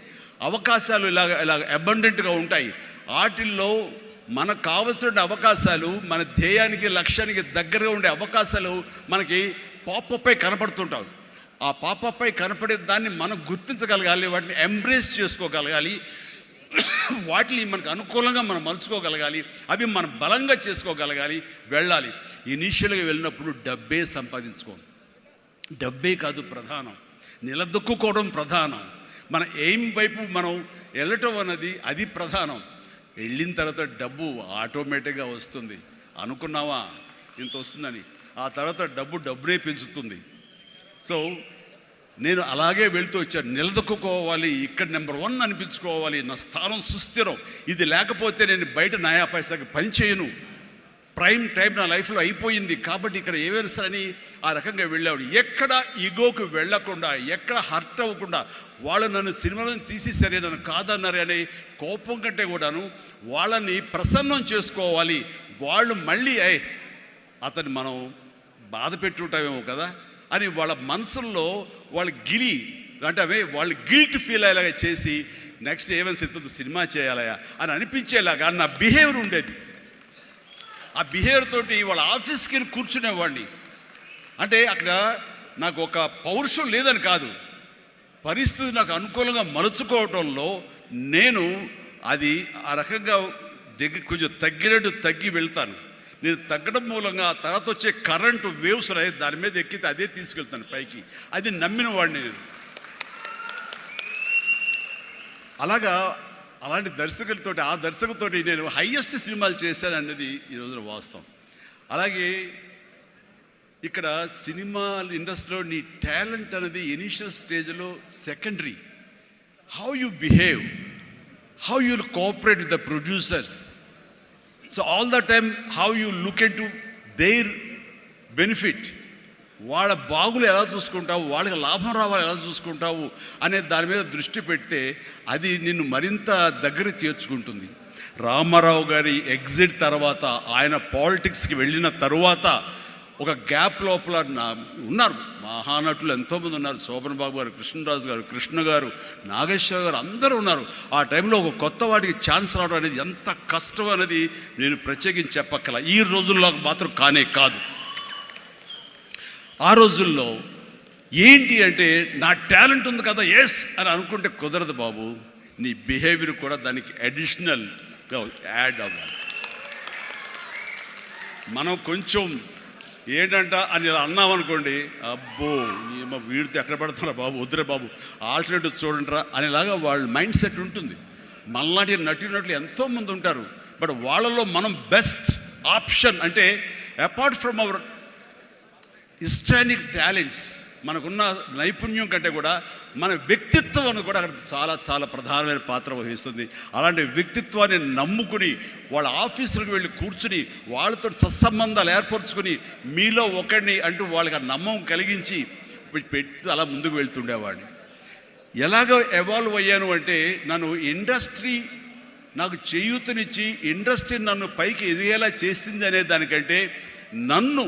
అవకాశాలు ఇలాగ అబండెంట్గా ఉంటాయి. వాటిల్లో మనకు కావలసిన అవకాశాలు, మన ధ్యేయానికి లక్ష్యానికి దగ్గరగా ఉండే అవకాశాలు మనకి పాపపై కనపడుతుంటాం. ఆ పాపపై కనపడే దాన్ని మనం గుర్తించగలగాలి, వాటిని ఎంబ్రేస్ చేసుకోగలగాలి, వాటిని మనకు అనుకూలంగా మనం మలుచుకోగలగాలి, అవి మనం బలంగా చేసుకోగలగాలి, వెళ్ళాలి. ఇనీషియల్గా వెళ్ళినప్పుడు డబ్బే సంపాదించుకోండి. డబ్బే కాదు ప్రధానం, నిలదొక్కుకోవడం ప్రధానం. మన ఎయిమ్ వైపు మనం వెళ్ళటం అన్నది అది ప్రధానం. వెళ్ళిన తర్వాత డబ్బు ఆటోమేటిక్గా వస్తుంది. అనుకున్నావా ఇంత వస్తుందని, ఆ తర్వాత డబ్బునే పెంచుతుంది. సో నేను అలాగే వెళ్తూ వచ్చాను. నిలదొక్కుకోవాలి, ఇక్కడ నెంబర్ 1 అనిపించుకోవాలి, నా స్థానం సుస్థిరం. ఇది లేకపోతే నేను బయట నయా పైసాకి పని చేయను. ప్రైమ్ టైం నా లైఫ్లో అయిపోయింది కాబట్టి ఇక్కడ ఏమైనా సరే అని ఆ రకంగా వెళ్ళాడు. ఎక్కడ ఈగోకు వెళ్ళకుండా, ఎక్కడ హర్ట్ అవ్వకుండా, వాళ్ళు నన్ను సినిమాలను తీసేసరే, నన్ను కాదన్నారే అనే కోపం కంటే కూడాను వాళ్ళని ప్రసన్నం చేసుకోవాలి. వాళ్ళు మళ్ళీ అతన్ని మనం బాధ పెట్టుంటామేమో కదా అని వాళ్ళ మనసుల్లో వాళ్ళు వాళ్ళు గిల్ట్ ఫీల్ అయ్యేలాగా చేసి నెక్స్ట్ ఏమైనా సిద్ధం సినిమా చేయాలయా అని అనిపించేలాగా నా బిహేవియర్ ఉండేది. ఆ బిహేవియర్ తోటి వాళ్ళ ఆఫీస్కి వెళ్ళి కూర్చునేవాడిని. అంటే అక్కడ నాకు ఒక పౌరుషం లేదని కాదు, పరిస్థితి నాకు అనుకూలంగా మలుచుకోవడంలో నేను అది ఆ రకంగా కొంచెం తగ్గి వెళ్తాను. నేను తగ్గడం మూలంగా ఆ తర్వాత వచ్చే కరెంటు వేవ్స్ దాని మీద ఎక్కితే అదే తీసుకెళ్తాను పైకి. అది నమ్మిన వాడిని నేను. అలాంటి దర్శకులతోటి, ఆ దర్శకులతోటి నేను హైయెస్ట్ సినిమాలు చేశాను అన్నది ఈ రోజున వాస్తవం. అలాగే ఇక్కడ సినిమా ఇండస్ట్రీలో నీ టాలెంట్ అనేది ఇనిషియల్ స్టేజ్లో secondary. How you behave, how you cooperate with the producers. So all the time how you look in to their benefit, వాళ్ళ బాగులు ఎలా చూసుకుంటావు, వాళ్ళకి లాభం రావాలి ఎలా చూసుకుంటావు అనే దాని మీద దృష్టి పెడితే అది నిన్ను మరింత దగ్గర చేర్చుకుంటుంది. రామారావు గారి ఎగ్జిట్ తర్వాత, ఆయన పాలిటిక్స్కి వెళ్ళిన తరువాత ఒక గ్యాప్ లోపల ఉన్నారు మహానటులు ఎంతోమంది ఉన్నారు. శోభన్ బాబు గారు, కృష్ణరాజు గారు, కృష్ణ గారు, నాగేశ్వర గారు అందరూ ఉన్నారు. ఆ టైంలో ఒక కొత్త వాడికి ఛాన్స్ రావడం అనేది ఎంత కష్టం అనేది నేను ప్రత్యేకించి చెప్పక్కల. ఈ రోజుల్లో మాత్రం కానే కాదు. ఆ రోజుల్లో ఏంటి అంటే నా టాలెంట్ ఉంది కదా ఎస్ అని అనుకుంటే కుదరదు బాబు. నీ బిహేవియర్ కూడా దానికి అడిషనల్గా యాడ్ అవ్వాలి. మనం కొంచెం ఏంటంట అని ఇలా అన్నామనుకోండి, అబ్బో వీడితో ఎక్కడ పడుతున్నా బాబు, వద్దురే బాబు, ఆల్టర్నేటివ్ చూడండిరా అనేలాగా వాళ్ళ మైండ్ సెట్ ఉంటుంది. మనలాంటి నటులు ఎంతోమంది ఉంటారు. బట్ వాళ్ళలో మనం బెస్ట్ ఆప్షన్ అంటే అపార్ట్ ఫ్రమ్ అవర్ హిస్టానిక్ టాలెంట్స్, మనకున్న నైపుణ్యం కంటే కూడా మన వ్యక్తిత్వం అని కూడా అక్కడ చాలా చాలా ప్రధానమైన పాత్ర వహిస్తుంది. అలాంటి వ్యక్తిత్వాన్ని నమ్ముకుని వాళ్ళ ఆఫీసులకు వెళ్ళి కూర్చుని వాళ్ళతో సత్సంబంధాలు ఏర్పరచుకుని మీలో ఒకడిని అంటూ వాళ్ళకి ఆ నమ్మకం కలిగించి పెట్టి అలా ముందుకు వెళ్తుండేవాడిని. ఎలాగో ఎవాల్వ్ అయ్యాను అంటే నన్ను ఇండస్ట్రీ నాకు చేయూతనిచ్చి ఇండస్ట్రీ నన్ను పైకి ఎదిగేలా చేసింది అనే దానికంటే నన్ను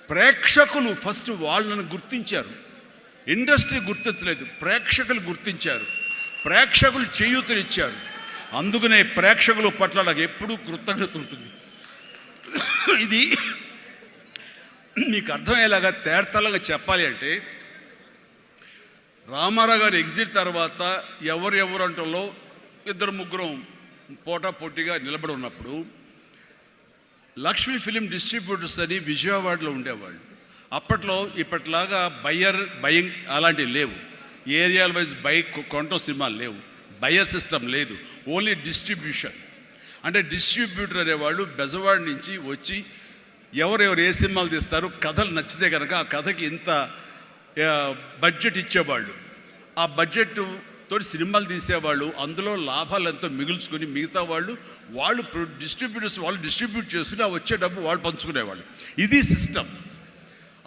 ప్రేక్షకులు ఫస్ట్ వాళ్ళను గుర్తించారు. ఇండస్ట్రీ గుర్తించలేదు, ప్రేక్షకులు గుర్తించారు, ప్రేక్షకులు చేయూతనిచ్చారు. అందుకనే ప్రేక్షకుల పట్ల నాకు ఎప్పుడూ కృతజ్ఞత ఉంటుంది. ఇది మీకు అర్థమయ్యేలాగా తేర్తలంగా చెప్పాలి అంటే రామారావు గారు ఎగ్జిట్ తర్వాత ఎవరు అంటలో ఇద్దరు ముగ్గురు పోటాపోటీగా నిలబడి ఉన్నప్పుడు లక్ష్మీ ఫిలిం డిస్ట్రిబ్యూటర్స్ అని విజయవాడలో ఉండేవాళ్ళు. అప్పట్లో ఇప్పట్లాగా బయింగ్ అలాంటివి లేవు. ఏరియాల వైజ్ బైక్ కొనటం సినిమాలు లేవు, బయర్ సిస్టమ్ లేదు, ఓన్లీ డిస్ట్రిబ్యూషన్. అంటే డిస్ట్రిబ్యూటర్ అనేవాళ్ళు బెజవాడ నుంచి వచ్చి ఎవరెవరు ఏ సినిమాలు తీస్తారు, కథలు నచ్చితే కనుక ఆ కథకి ఇంత బడ్జెట్ ఇచ్చేవాళ్ళు. ఆ బడ్జెట్ తోటి సినిమాలు తీసేవాళ్ళు, అందులో లాభాలు ఎంతో మిగుల్చుకొని మిగతా వాళ్ళు డిస్ట్రిబ్యూటర్స్ వాళ్ళు డిస్ట్రిబ్యూట్ చేసుకుని ఆ వచ్చే డబ్బు వాళ్ళు పంచుకునేవాళ్ళు. ఇది సిస్టమ్.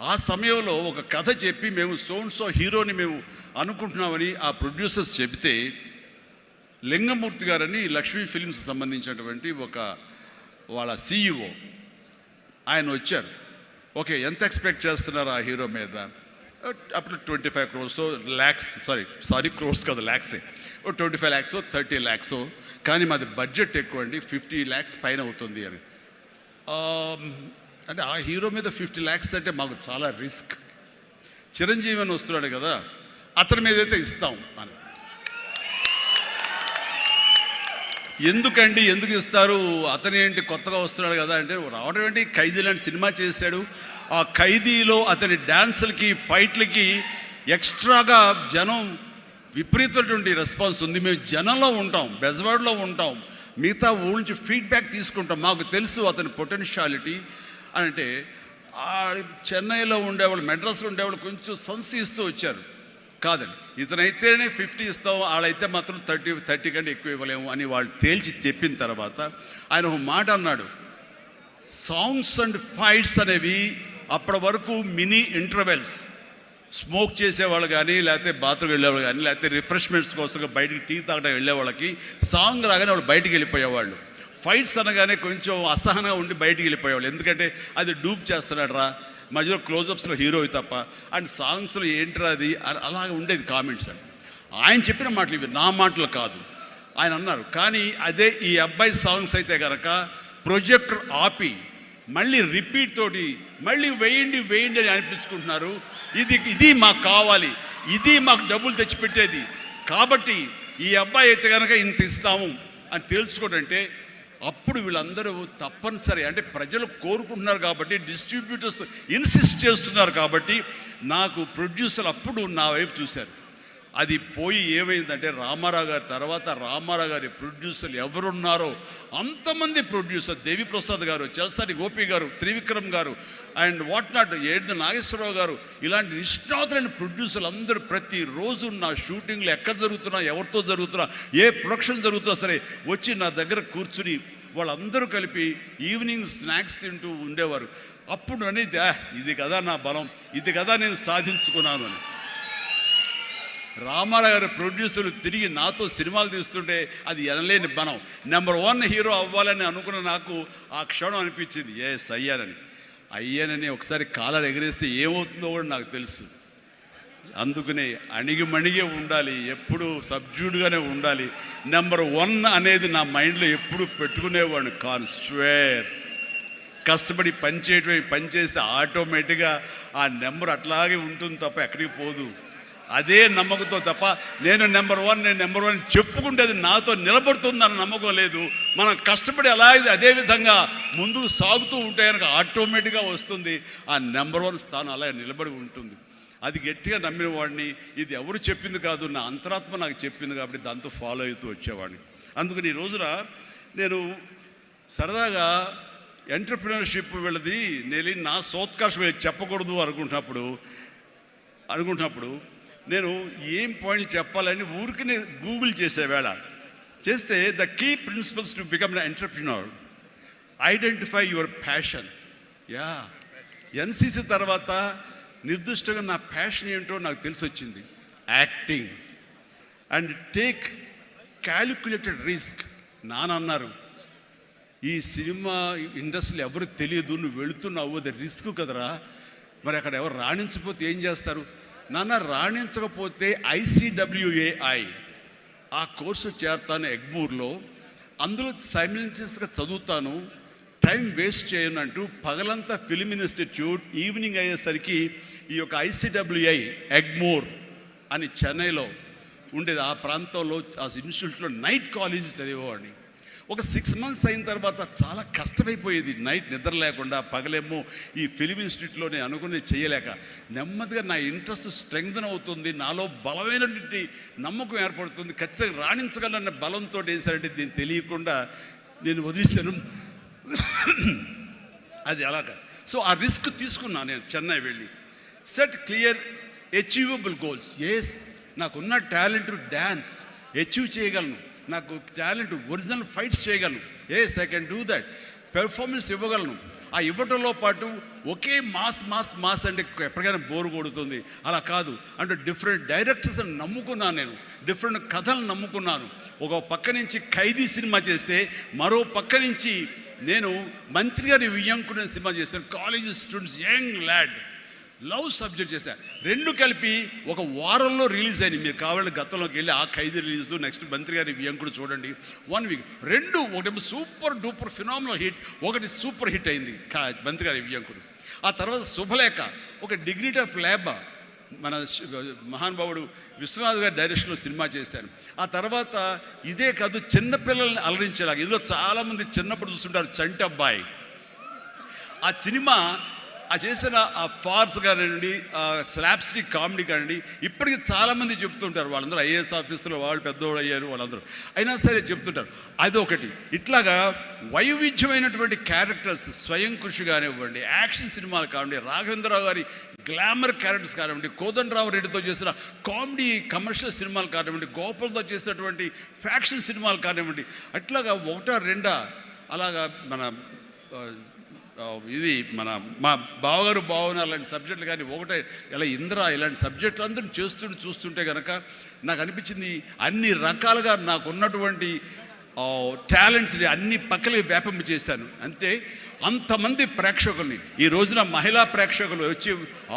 ఆ సమయంలో ఒక కథ చెప్పి మేము సో హీరోని మేము అనుకుంటున్నామని ఆ ప్రొడ్యూసర్స్ చెబితే లింగమూర్తి గారని లక్ష్మీ ఫిలిమ్స్ సంబంధించినటువంటి వాళ్ళ CEO ఆయన వచ్చారు. ఓకే, ఎంత ఎక్స్పెక్ట్ చేస్తున్నారు ఆ హీరో మీద? అప్పుడు 25 crores ల్యాక్స్, సారీ క్రోర్స్ కాదు, ల్యాక్సే, 25 lakhs 30 lakhs, కానీ మాది బడ్జెట్ ఎక్కువ అండి, 50 lakhs పైన అవుతుంది అని. అంటే ఆ హీరో మీద 50 lakhs అంటే మాకు చాలా రిస్క్. చిరంజీవి అని వస్తున్నాడు కదా, అతని మీద అయితే ఇస్తాం అని. ఎందుకు ఇస్తారు, అతను ఏంటి కొత్తగా వస్తున్నాడు కదా అంటే, రావడం ఏంటి, ఖైదీ లాంటి సినిమా చేశాడు. ఆ ఖైదీలో అతని డ్యాన్సులకి ఫైట్లకి ఎక్స్ట్రాగా జనం విపరీతమైనటువంటి రెస్పాన్స్ ఉంది. మేము జనంలో ఉంటాం, బెజవాడలో ఉంటాం, మిగతా ఊళ్ళ నుంచి ఫీడ్బ్యాక్ తీసుకుంటాం, మాకు తెలుసు అతని పొటెన్షియాలిటీ అంటే. చెన్నైలో ఉండేవాళ్ళు, మెడ్రాస్లో ఉండేవాళ్ళు కొంచెం సంశయిస్తూ వచ్చారు. కాదండి, ఇతనైతేనే 50 ఇస్తాం, వాళ్ళైతే మాత్రం 30 కంటే ఎక్కువ ఇవ్వలేము అని వాళ్ళు తేల్చి చెప్పిన తర్వాత ఆయన ఒక మాట అన్నాడు, సాంగ్స్ అండ్ ఫైట్స్ అనేవి అప్పటి వరకు మినీ ఇంటర్వెల్స్, స్మోక్ చేసేవాళ్ళు కానీ, లేకపోతే బాత్రూమ్ వెళ్ళేవాళ్ళు కానీ, లేకపోతే రిఫ్రెష్మెంట్స్ కోసం బయటికి టీ తాగడం వెళ్ళేవాళ్ళకి సాంగ్ రాగానే వాళ్ళు బయటికి వెళ్ళిపోయేవాళ్ళు. ఫైట్స్ అనగానే కొంచెం అసహనంగా ఉండి బయటికి వెళ్ళిపోయేవాళ్ళు. ఎందుకంటే అది డూప్ చేస్తున్నాడు రా, మధ్యలో క్లోజప్స్లో హీరో తప్ప, అండ్ సాంగ్స్లో ఏంట్రా అది అలాగే ఉండేది కామెంట్స్ అని. ఆయన చెప్పిన మాటలు ఇవి, నా మాటలు కాదు. ఆయన అన్నారు, కానీ అదే ఈ అబ్బాయి సాంగ్స్ అయితే కనుక ప్రొజెక్టర్ ఆపి మళ్ళీ రిపీట్ తోటి మళ్ళీ వేయండి అని అనిపించుకుంటున్నారు. ఇది మాకు కావాలి, ఇది మాకు డబ్బులు తెచ్చిపెట్టేది, కాబట్టి ఈ అబ్బాయి అయితే కనుక ఇంత ఇస్తాము అని తేల్చుకోడంటే అప్పుడు వీళ్ళందరూ తప్పనిసరి, అంటే ప్రజలు కోరుకుంటున్నారు కాబట్టి, డిస్ట్రిబ్యూటర్స్ ఇన్సిస్ట్ చేస్తున్నారు కాబట్టి నాకు ప్రొడ్యూసర్ అప్పుడు నా వైపు చూశారు. అది పోయి ఏమైందంటే రామారావు గారి తర్వాత రామారావు గారి ప్రొడ్యూసర్లు ఎవరున్నారో అంతమంది ప్రొడ్యూసర్, దేవిప్రసాద్ గారు, చలసాని గోపి గారు, త్రివిక్రమ్ గారు అండ్ వాట్ నాట్, ఏడు నాగేశ్వరరావు గారు, ఇలాంటి నిష్ణాతులైన ప్రొడ్యూసర్లు అందరూ ప్రతిరోజు నా షూటింగ్లు ఎక్కడ జరుగుతున్నా, ఎవరితో జరుగుతున్నా, ఏ ప్రొడక్షన్ జరుగుతున్నా సరే వచ్చి నా దగ్గర కూర్చుని వాళ్ళందరూ కలిపి ఈవినింగ్ స్నాక్స్ తింటూ ఉండేవారు. అప్పుడు అనేది ఇది కదా నా బలం, ఇది కదా నేను సాధించుకున్నాను అని. రామారావు గారి ప్రొడ్యూసర్లు తిరిగి నాతో సినిమాలు తీస్తుంటే అది ఎనలేని బలం. నెంబర్ 1 హీరో అవ్వాలని అనుకున్న నాకు ఆ క్షణం అనిపించింది, ఎస్ అయ్యానని. అయ్యానని ఒకసారి కాలర్ ఎగరేస్తే ఏమవుతుందో కూడా నాకు తెలుసు. అందుకనే అణిగిమణిగే ఉండాలి, ఎప్పుడు సబ్జ్యూడ్గానే ఉండాలి. నెంబర్ 1 అనేది నా మైండ్లో ఎప్పుడు పెట్టుకునేవాడిని కాను. స్వేర్ కష్టపడి పని చేస్తే ఆటోమేటిక్గా ఆ నెంబర్ అట్లాగే ఉంటుంది తప్ప ఎక్కడికి పోదు. అదే నమ్మకంతో తప్ప నేను నెంబర్ 1 చెప్పుకుంటే అది నాతో నిలబడుతుందన్న నమ్మకం లేదు. మనం కష్టపడి అలాగే అదే విధంగా ముందుకు సాగుతూ ఉంటే కనుక ఆటోమేటిక్గా వస్తుంది. ఆ నెంబర్ 1 స్థానం అలా నిలబడి ఉంటుంది. అది గట్టిగా నమ్మిన వాడిని. ఇది ఎవరు చెప్పింది కాదు, నా అంతరాత్మ నాకు చెప్పింది కాబట్టి దాంతో ఫాలో అవుతూ వచ్చేవాడిని. అందుకని ఈ రోజున నేను సరదాగా ఎంటర్ప్రినర్షిప్ వెళ్ళది నేను నా సోత్కర్షం చెప్పకూడదు అనుకుంటున్నప్పుడు నేను ఏం పాయింట్ చెప్పాలని ఊరికి గూగుల్ చేసేవేళ చేస్తే the key principles to become an entrepreneur, identify your passion. NCC తర్వాత నిర్దిష్టంగా నా ప్యాషన్ ఏంటో నాకు తెలిసి వచ్చింది. Acting and take calculated risk. నానన్నారు, ఈ సినిమా ఇండస్ట్రీలో ఎవరు తెలియదు, నువ్వు వెళుతున్నావు, అది రిస్క్ కదరా, మరి అక్కడ ఎవరు రాణించకపోతే ఏం చేస్తారు? నాన్న రాణించకపోతే ICWAI ఆ కోర్సు చేరతాను ఎగ్మూర్లో, అందులో సైమిల్టేనియస్గా చదువుతాను, టైం వేస్ట్ చేయను అంటూ పగలంతా ఫిలిం ఇన్స్టిట్యూట్, ఈవినింగ్ అయ్యేసరికి ఈ యొక్క ICWI ఎగ్మూర్ అని చెన్నైలో ఉండేది. ఆ ప్రాంతంలో ఆ ఇన్స్టిట్యూట్లో నైట్ కాలేజీ చదివేవాడిని. ఒక 6 months అయిన తర్వాత చాలా కష్టమైపోయేది. నైట్ నిద్ర లేకుండా, పగలేమో ఈ ఫిలిం ఇన్స్టిట్యూట్లో నేను అనుకునేది చేయలేక నెమ్మదిగా నా ఇంట్రెస్ట్ స్ట్రెంగ్తన్ అవుతుంది, నాలో బలమైనటువంటి నమ్మకం ఏర్పడుతుంది, ఖచ్చితంగా రాణించగలన్న బలంతో వేసారంటే దీన్ని తెలియకుండా నేను వదిలేశాను. అది అలాగా. సో ఆ రిస్క్ తీసుకున్నాను నేను చెన్నై వెళ్ళి. Set clear achievable goals. నాకున్న టాలెంట్ డ్యాన్స్ అచీవ్ చేయగలను, నాకు టాలెంట్ ఒరిజినల్ ఫైట్స్ చేయగలను. I can do that. Performance ఇవ్వగలను. ఆ ఇవ్వటంలో పాటు ఒకే మాస్ అంటే ఎప్పటికైనా బోరు కొడుతుంది. అలా కాదు, అంటే డిఫరెంట్ డైరెక్టర్స్ని నమ్ముకున్నాను నేను, డిఫరెంట్ కథలను నమ్ముకున్నాను. ఒక పక్క నుంచి ఖైదీ సినిమా చేస్తే, మరో పక్క నుంచి నేను మంత్రి గారి వియ్యంకుడు సినిమా చేస్తాను. College students, young lad, love subject చేశాను. 2 కలిపి ఒక వారంలో రిలీజ్ అయింది. మీరు కావాలంటే గతంలోకి వెళ్ళి ఆ ఖైదీ రిలీజ్, నెక్స్ట్ మంత్రి గారి వియ్యంకుడు చూడండి. 1 week. 2 ఒకటి సూపర్ డూపర్ ఫినామినల్ హిట్, ఒకటి సూపర్ హిట్ అయింది మంత్రి గారి వియ్యంకుడు. ఆ తర్వాత శుభలేఖ, ఒక డిగ్నిటీ ఆఫ్ లేబర్, మన మహానుభావుడు విశ్వనాథ్ గారి డైరెక్షన్లో సినిమా చేశాను. ఆ తర్వాత ఇదే కాదు, చిన్నపిల్లల్ని అలరించేలాగా, ఇందులో చాలామంది చిన్నప్పుడు చూస్తుంటారు చంటి అబ్బాయి. ఆ సినిమా ఆ చేసిన ఆ ఫార్స్ కానివ్వండి, ఆ స్లాప్స్టిక్ కామెడీ కానివ్వండి, ఇప్పటికీ చాలామంది చెప్తుంటారు. వాళ్ళందరూ IAS ఆఫీసులో వాళ్ళు పెద్దవాళ్ళు అయ్యారు, వాళ్ళందరూ అయినా సరే చెప్తుంటారు. అదొకటి. ఇట్లాగా వైవిధ్యమైనటువంటి క్యారెక్టర్స్, స్వయం కృషి కానివ్వండి, యాక్షన్ సినిమాలు కానివ్వండి, రాఘవేంద్రరావు గారి గ్లామర్ క్యారెక్టర్స్ కానివ్వండి, కోదండరావు రెడ్డితో చేసిన కామెడీ కమర్షియల్ సినిమాలు కానివ్వండి, గోపాల్తో చేసినటువంటి ఫ్యాక్షన్ సినిమాలు కానివ్వండి, అట్లాగా 1-2 అలాగా మన ఇది మా బావగారు బావన అలాంటి సబ్జెక్టులు కానీ, ఒకటే ఇలా ఇంద్ర ఇలాంటి సబ్జెక్టులు అందరూ చూస్తుంటే కనుక నాకు అనిపించింది, అన్ని రకాలుగా నాకున్నటువంటి టాలెంట్స్ని అన్ని పక్కలకి వ్యాపింప చేశాను. అంటే అంతమంది ప్రేక్షకుల్ని ఈ రోజున మహిళా ప్రేక్షకులు వచ్చి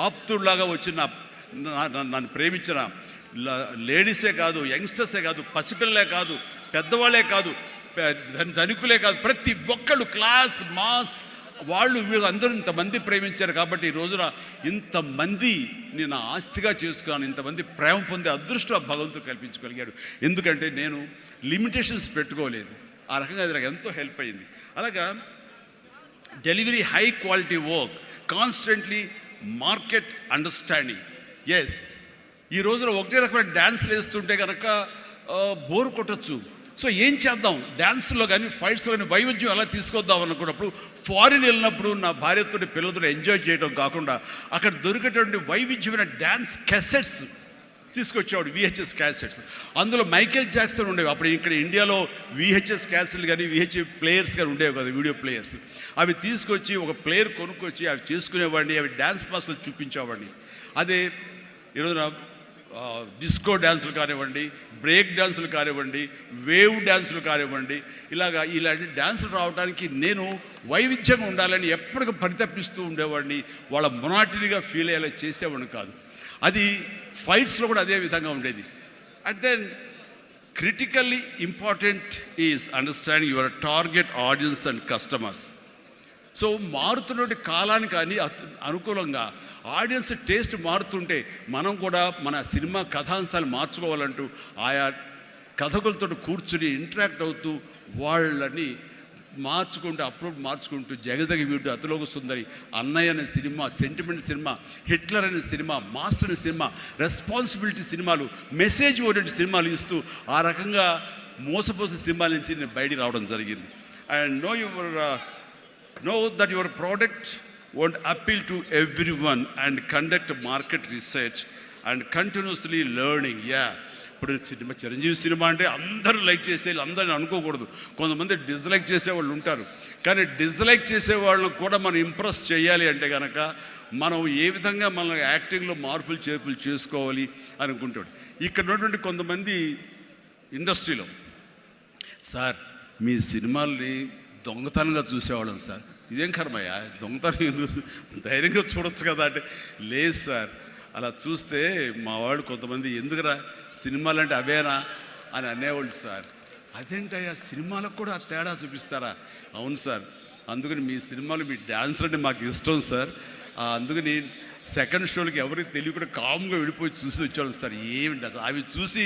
ఆప్తుల్లాగా వచ్చి నన్ను ప్రేమించిన లేడీసే కాదు, యంగ్స్టర్సే కాదు, పసిపిల్లలే కాదు, పెద్దవాళ్ళే కాదు, ధనికులే కాదు, ప్రతి ఒక్కళ్ళు క్లాస్ మాస్ వాళ్ళు వీళ్ళు అందరూ ఇంతమంది ప్రేమించారు. కాబట్టి ఈ రోజున ఇంతమంది నేను ఆస్తిగా చేసుకున్నాను, ఇంతమంది ప్రేమ పొందే అదృష్టం ఆ భగవంతుడు కల్పించగలిగాడు. ఎందుకంటే నేను లిమిటేషన్స్ పెట్టుకోలేదు. ఆ రకంగా అది నాకు ఎంతో హెల్ప్ అయింది. అలాగా delivery, high quality work, constantly market understanding. ఈ రోజున ఒకటే రకమైన డ్యాన్స్లు వేస్తుంటే కనుక బోర్ కొట్టచ్చు. సో ఏం చేద్దాం, డ్యాన్స్లో కానీ ఫైట్స్లో కానీ వైవిధ్యం ఎలా తీసుకొద్దాం అనుకున్నప్పుడు, ఫారిన్ వెళ్ళినప్పుడు నా భార్యతో పిల్లలతో ఎంజాయ్ చేయడం కాకుండా అక్కడ దొరికేటువంటి వైవిధ్యమైన డ్యాన్స్ క్యాసెట్స్ తీసుకొచ్చేవాడు, VHS క్యాసెట్స్. అందులో మైకేల్ జాక్సన్ ఉండేవి. అప్పుడు ఇక్కడ ఇండియాలో VHS క్యాసెట్లు కానీ VHS ప్లేయర్స్ కానీ ఉండేవి కదా, వీడియో ప్లేయర్స్. అవి తీసుకొచ్చి ఒక ప్లేయర్ కొనుక్కొచ్చి అవి చేసుకునేవాడిని, అవి డ్యాన్స్ మాస్టర్లు చూపించేవాడిని. అదే ఈరోజున డిస్కో డ్యాన్సులు కానివ్వండి, బ్రేక్ డ్యాన్సులు కానివ్వండి, వేవ్ డ్యాన్సులు కానివ్వండి, ఇలాంటి డ్యాన్సులు రావడానికి నేను వైవిధ్యంగా ఉండాలని ఎప్పటికీ పరితపిస్తూ ఉండేవాడిని. వాళ్ళ మొనాటినిగా ఫీల్ అయ్యేలా చేసేవాడిని కాదు. అది ఫైట్స్లో కూడా అదే విధంగా ఉండేది. And then critically important is understanding your target audience and customers. So మారుతున్న కాలానికి అనుకూలంగా ఆడియన్స్ టేస్ట్ మారుతుంటే మనం కూడా మన సినిమా కథాంశాలు మార్చుకోవాలంటూ ఆయా కథకులతో కూర్చుని ఇంటరాక్ట్ అవుతూ వాళ్ళని మార్చుకుంటూ జగదగ వీడు అతిలోక సుందరి, అన్నయ్య అనే సినిమా, సెంటిమెంట్ సినిమా, హిట్లర్ అనే సినిమా, మాస్టర్ అనే సినిమా, రెస్పాన్సిబిలిటీ సినిమాలు, మెసేజ్ ఓరియంటెడ్ సినిమాలు ఇస్తూ ఆ రకంగా మోసపోసే సినిమాల నుంచి నేను బయటికి రావడం జరిగింది. And know that your product won't appeal to everyone and conduct market research and continuously learning. ఇప్పుడు సినిమా చిరంజీవి సినిమా అంటే అందరూ లైక్ చేసేయాలి, అందరిని అనుకోకూడదు. కొంతమంది డిస్లైక్ చేసేవాళ్ళు ఉంటారు. కానీ డిస్లైక్ చేసేవాళ్ళని కూడా మనం ఇంప్రెస్ చేయాలి అంటే కనుక మనం ఏ విధంగా మన యాక్టింగ్లో మార్పులు చేర్పులు చేసుకోవాలి అనుకుంటాడు. ఇక్కడ ఉన్నటువంటి కొంతమంది ఇండస్ట్రీలో, సార్ మీ సినిమాల్ని దొంగతనంగా చూసేవాళ్ళం సార్, ఇదేం కర్మయ్యా దొంగతనం ఎందుకు, ధైర్యంగా చూడొచ్చు కదా అంటే, లేదు సార్ అలా చూస్తే మా వాళ్ళు కొంతమంది ఎందుకురా సినిమాలు అంటే అవేనా అని అనేవాళ్ళు సార్. అదేంటయ్యా సినిమాలకు కూడా ఆ తేడా చూపిస్తారా? అవును సార్, అందుకని మీ సినిమాలు మీ డ్యాన్స్ అంటే మాకు ఇష్టం సార్, అందుకని సెకండ్ షోలకి ఎవరికి తెలియకుండా కామ్గా వెళ్ళిపోయి చూసి వచ్చేవాళ్ళం సార్. ఏమిటి అసలు అవి చూసి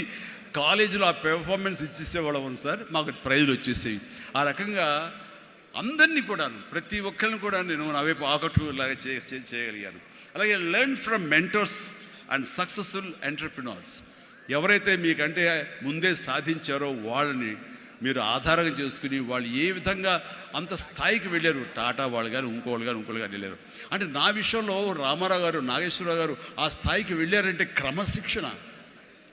కాలేజీలో ఆ పెర్ఫార్మెన్స్ ఇచ్చేసేవాళ్ళం సార్, మాకు ప్రైజులు వచ్చేసేవి. ఆ రకంగా అందరినీ కూడా ప్రతి ఒక్కరిని కూడా నేను నా వైపు ఆకట్టులాగా చేయగలిగాను. అలాగే learn from mentors and successful entrepreneurs. ఎవరైతే మీకంటే ముందే సాధించారో వాళ్ళని మీరు ఆధారంగా చేసుకుని వాళ్ళు ఏ విధంగా అంత స్థాయికి వెళ్ళారు, టాటా వాళ్ళు కానీ ఇంకోళ్ళు కానీ వెళ్ళారు. అంటే నా విషయంలో రామారావు గారు, నాగేశ్వరరావు గారు ఆ స్థాయికి వెళ్ళారంటే క్రమశిక్షణ,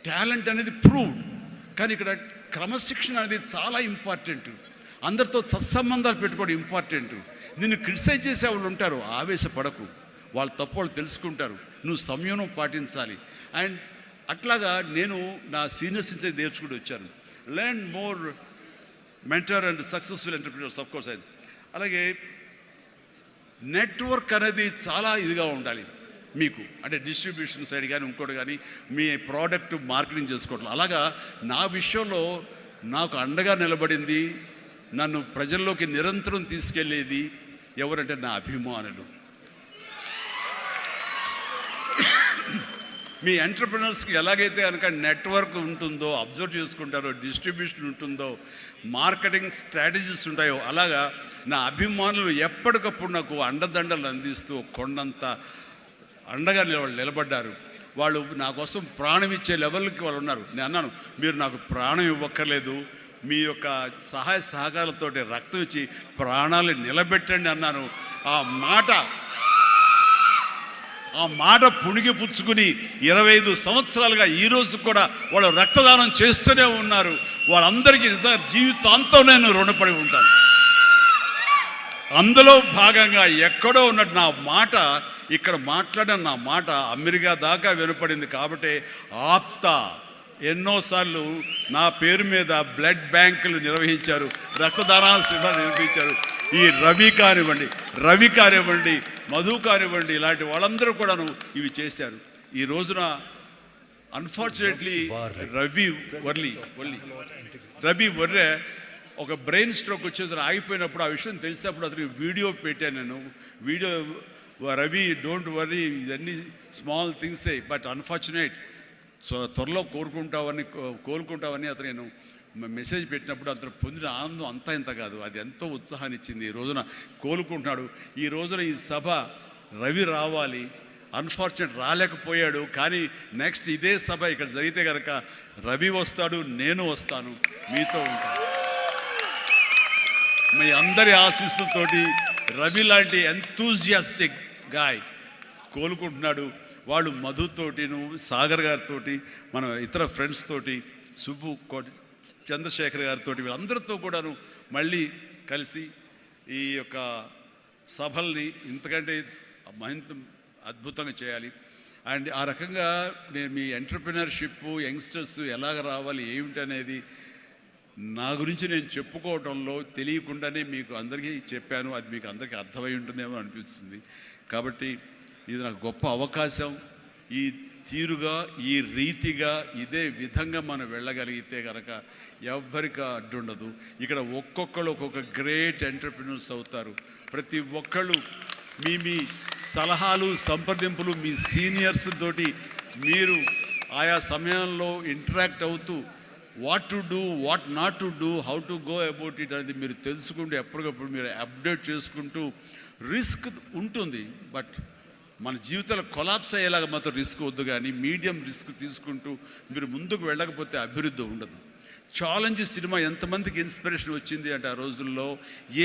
టాలెంట్ అనేది ప్రూవ్డ్. కానీ ఇక్కడ క్రమశిక్షణ అనేది చాలా ఇంపార్టెంట్. అందరితో సత్సంబంధాలు పెట్టుకోవడం ఇంపార్టెంట్. నిన్ను క్రిటిసైజ్ చేసే వాళ్ళు ఉంటారు, ఆవేశపడకు, వాళ్ళ తప్పు వాళ్ళు తెలుసుకుంటారు, నువ్వు సంయమనం పాటించాలి. అండ్ అట్లాగా నేను నా సీనియర్స్ నుంచి నేర్చుకుంటూ వచ్చాను. Learn more mentor and successful entrepreneurs of course. అలాగే నెట్వర్క్ అనేది చాలా ఇదిగా ఉండాలి మీకు, అంటే డిస్ట్రిబ్యూషన్ సైడ్ కానీ ఇంకోటి కానీ మీ ప్రోడక్ట్ మార్కెటింగ్ చేసుకోవట్లేదు. అలాగా నా విషయంలో నాకు అండగా నిలబడింది, నన్ను ప్రజల్లోకి నిరంతరం తీసుకెళ్ళేది ఎవరంటే నా అభిమానులు. మీ ఎంటర్ప్రినర్స్కి ఎలాగైతే కనుక నెట్వర్క్ ఉంటుందో, అబ్జర్వ్ చేసుకుంటారో, డిస్ట్రిబ్యూషన్ ఉంటుందో, మార్కెటింగ్ స్ట్రాటజీస్ ఉంటాయో, అలాగా నా అభిమానులు ఎప్పటికప్పుడు నాకు అండదండలు అందిస్తూ కొండంత అండగా నిలబడ్డారు. వాళ్ళు నా కోసం ప్రాణం ఇచ్చే లెవెల్కి వాళ్ళు ఉన్నారు. నేను అన్నాను, మీరు నాకు ప్రాణం ఇవ్వక్కర్లేదు, మీ యొక్క సహాయ సహకారాలతో రక్తం ఇచ్చి ప్రాణాలు నిలబెట్టండి అన్నాను. ఆ మాట పుణికి పుచ్చుకుని 25 సంవత్సరాలుగా ఈరోజు కూడా వాళ్ళు రక్తదానం చేస్తూనే ఉన్నారు. వాళ్ళందరికీ నిజంగా జీవితాంతం నేను రుణపడి ఉంటాను. అందులో భాగంగా ఎక్కడో ఉన్నట్టు నా మాట, ఇక్కడ మాట్లాడిన నా మాట అమెరికా దాకా వినపడింది. కాబట్టి ఆప్తా ఎన్నోసార్లు నా పేరు మీద బ్లడ్ బ్యాంకులు నిర్వహించారు, రక్తదానాల శిబిరాలు నిర్వహించారు. ఈ రవి కానివ్వండి, మధు కానివ్వండి, ఇలాంటి వాళ్ళందరూ కూడాను ఇవి చేశారు. ఈ రోజున అన్ఫార్చునేట్లీ రవి వర్రే ఒక బ్రెయిన్ స్ట్రోక్ వచ్చేది ఆగిపోయినప్పుడు, ఆ విషయం తెలిసినప్పుడు అతనికి వీడియో పెట్టాను నేను. వీడియో, రవి డోంట్ వర్రీ, ఇవన్నీ స్మాల్ థింగ్సే బట్ అన్ఫార్చునేట్, సో త్వరలో కోలుకుంటావని అతను నేను మెసేజ్ పెట్టినప్పుడు అతను పొందిన ఆనందం అంతా ఇంత కాదు, అది ఎంతో ఉత్సాహాన్ని ఇచ్చింది. ఈ రోజున కోలుకుంటున్నాడు. ఈ రోజున ఈ సభ రవి రావాలి, అన్ఫార్చునేట్ రాలేకపోయాడు. కానీ నెక్స్ట్ ఇదే సభ ఇక్కడ జరిగితే కనుక రవి వస్తాడు, నేను వస్తాను, మీతో ఉంటాను. మీ అందరి ఆశీస్సులతోటి రవి లాంటి ఎంతూజియాస్టిక్ గాయ్ కోలుకుంటున్నాడు. వాళ్ళు మధుతోటిను, సాగర్ గారితో, మన ఇతర ఫ్రెండ్స్ తోటి, సుబ్బు చంద్రశేఖర్ గారితో, వీళ్ళందరితో కూడాను మళ్ళీ కలిసి ఈ యొక్క సభల్ని ఇంతకంటే మరింత అద్భుతంగా చేయాలి. అండ్ ఆ రకంగా నేను మీ ఎంటర్‌ప్రెన్యూర్‌షిప్ యంగ్‌స్టర్స్ ఎలాగ రావాలి ఏమిటి అనేది నా గురించి నేను చెప్పుకోవడంలో తెలియకుండానే మీకు అందరికీ చెప్పాను. అది మీకు అందరికీ అర్థమై ఉంటుందేమో అనిపిస్తుంది. కాబట్టి ఇది నాకు గొప్ప అవకాశం. ఈ తీరుగా ఈ రీతిగా ఇదే విధంగా మనం వెళ్ళగలిగితే కనుక ఎవ్వరికి అడ్డుండదు. ఇక్కడ ఒక్కొక్కరు ఒక్కొక్క గ్రేట్ ఎంటర్‌ప్రెన్యూర్స్ అవుతారు. ప్రతి ఒక్కళ్ళు మీ మీ సలహాలు సంప్రదింపులు మీ సీనియర్స్ తోటి మీరు ఆయా సమయంలో ఇంటరాక్ట్ అవుతూ what to do what not to do how to go about it అనేది మీరు తెలుసుకుంటూ ఎప్పటికప్పుడు మీరు అప్డేట్ చేసుకుంటూ రిస్క్ ఉంటుంది. బట్ మన జీవితాలు కొలాప్స్ అయ్యేలాగా మాత్రం రిస్క్ వద్దు. కానీ మీడియం రిస్క్ తీసుకుంటూ మీరు ముందుకు వెళ్ళకపోతే అభివృద్ధి ఉండదు. ఛాలెంజ్ సినిమా ఎంతమందికి ఇన్స్పిరేషన్ వచ్చింది అంటే ఆ రోజుల్లో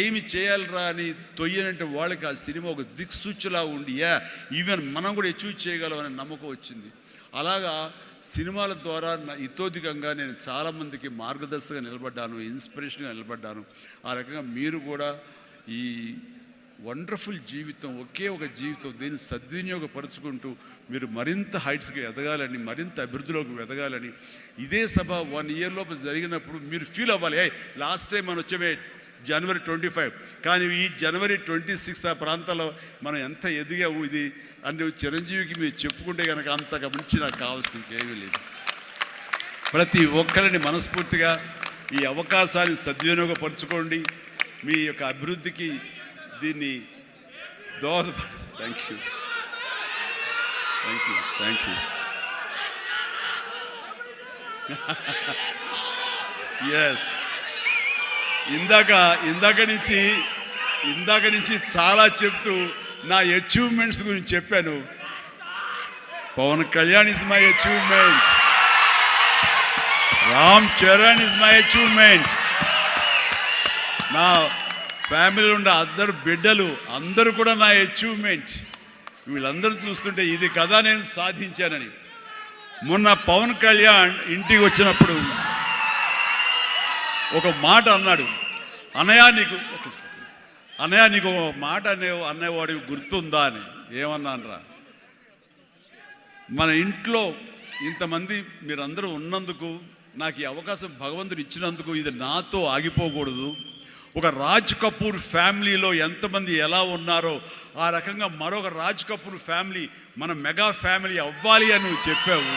ఏమి చేయాలరా అని తొయ్యనంటే వాళ్ళకి ఆ సినిమా ఒక దిక్సూచిలా ఉండి ఈవెన్ మనం కూడా అచీవ్ చేయగలం అనే నమ్మకం వచ్చింది. అలాగా సినిమాల ద్వారా ఇతోధికంగా నేను చాలామందికి మార్గదర్శకంగా నిలబడ్డాను, ఇన్స్పిరేషన్గా నిలబడ్డాను. ఆ రకంగా మీరు కూడా ఈ వండర్ఫుల్ జీవితం ఒకే ఒక జీవితం దీన్ని సద్వినియోగపరుచుకుంటూ మీరు మరింత హైట్స్కి ఎదగాలని మరింత అభివృద్ధిలోకి ఎదగాలని ఇదే సభ 1 ఇయర్ లోపు జరిగినప్పుడు మీరు ఫీల్ అవ్వాలి. లాస్ట్ టైం మనం వచ్చే జనవరి 25 కానీ ఈ జనవరి 26 ఆ ప్రాంతాల్లో మనం ఎంత ఎదిగాము ఇది అంటే చిరంజీవికి మీరు చెప్పుకుంటే కనుక అంతగా మించి నాకు కావాల్సిన ఏమీ లేదు. ప్రతి ఒక్కరిని మనస్ఫూర్తిగా ఈ అవకాశాన్ని సద్వినియోగపరచుకోండి. మీ యొక్క అభివృద్ధికి దీన్ని thank you thank you thank you yes ఇందాక నుంచి చాలా చెప్తూ నా అచీవ్మెంట్స్ గురించి చెప్పాను. Pawan Kalyan is my achievement, Ram Charan is my achievement, నా ఫ్యామిలీలో ఉండే అందరు బిడ్డలు అందరూ కూడా నా అచీవ్మెంట్. వీళ్ళందరూ చూస్తుంటే ఇది కదా నేను సాధించానని. మొన్న పవన్ కళ్యాణ్ ఇంటికి వచ్చినప్పుడు ఒక మాట అన్నాడు, అన్నయ్య నీకు ఒక మాట అనేవాడికి గుర్తుందా అని. ఏమన్నానరా, మన ఇంట్లో ఇంతమంది మీరందరూ ఉన్నందుకు నాకు ఈ అవకాశం భగవంతుడు ఇచ్చినందుకు ఇది నాతో ఆగిపోకూడదు. ఒక రాజ్ కపూర్ ఫ్యామిలీలో ఎంతమంది ఎలా ఉన్నారో ఆ రకంగా మరొక రాజ్ కపూర్ ఫ్యామిలీ మన మెగా ఫ్యామిలీ అవ్వాలి అని నువ్వు చెప్పావు.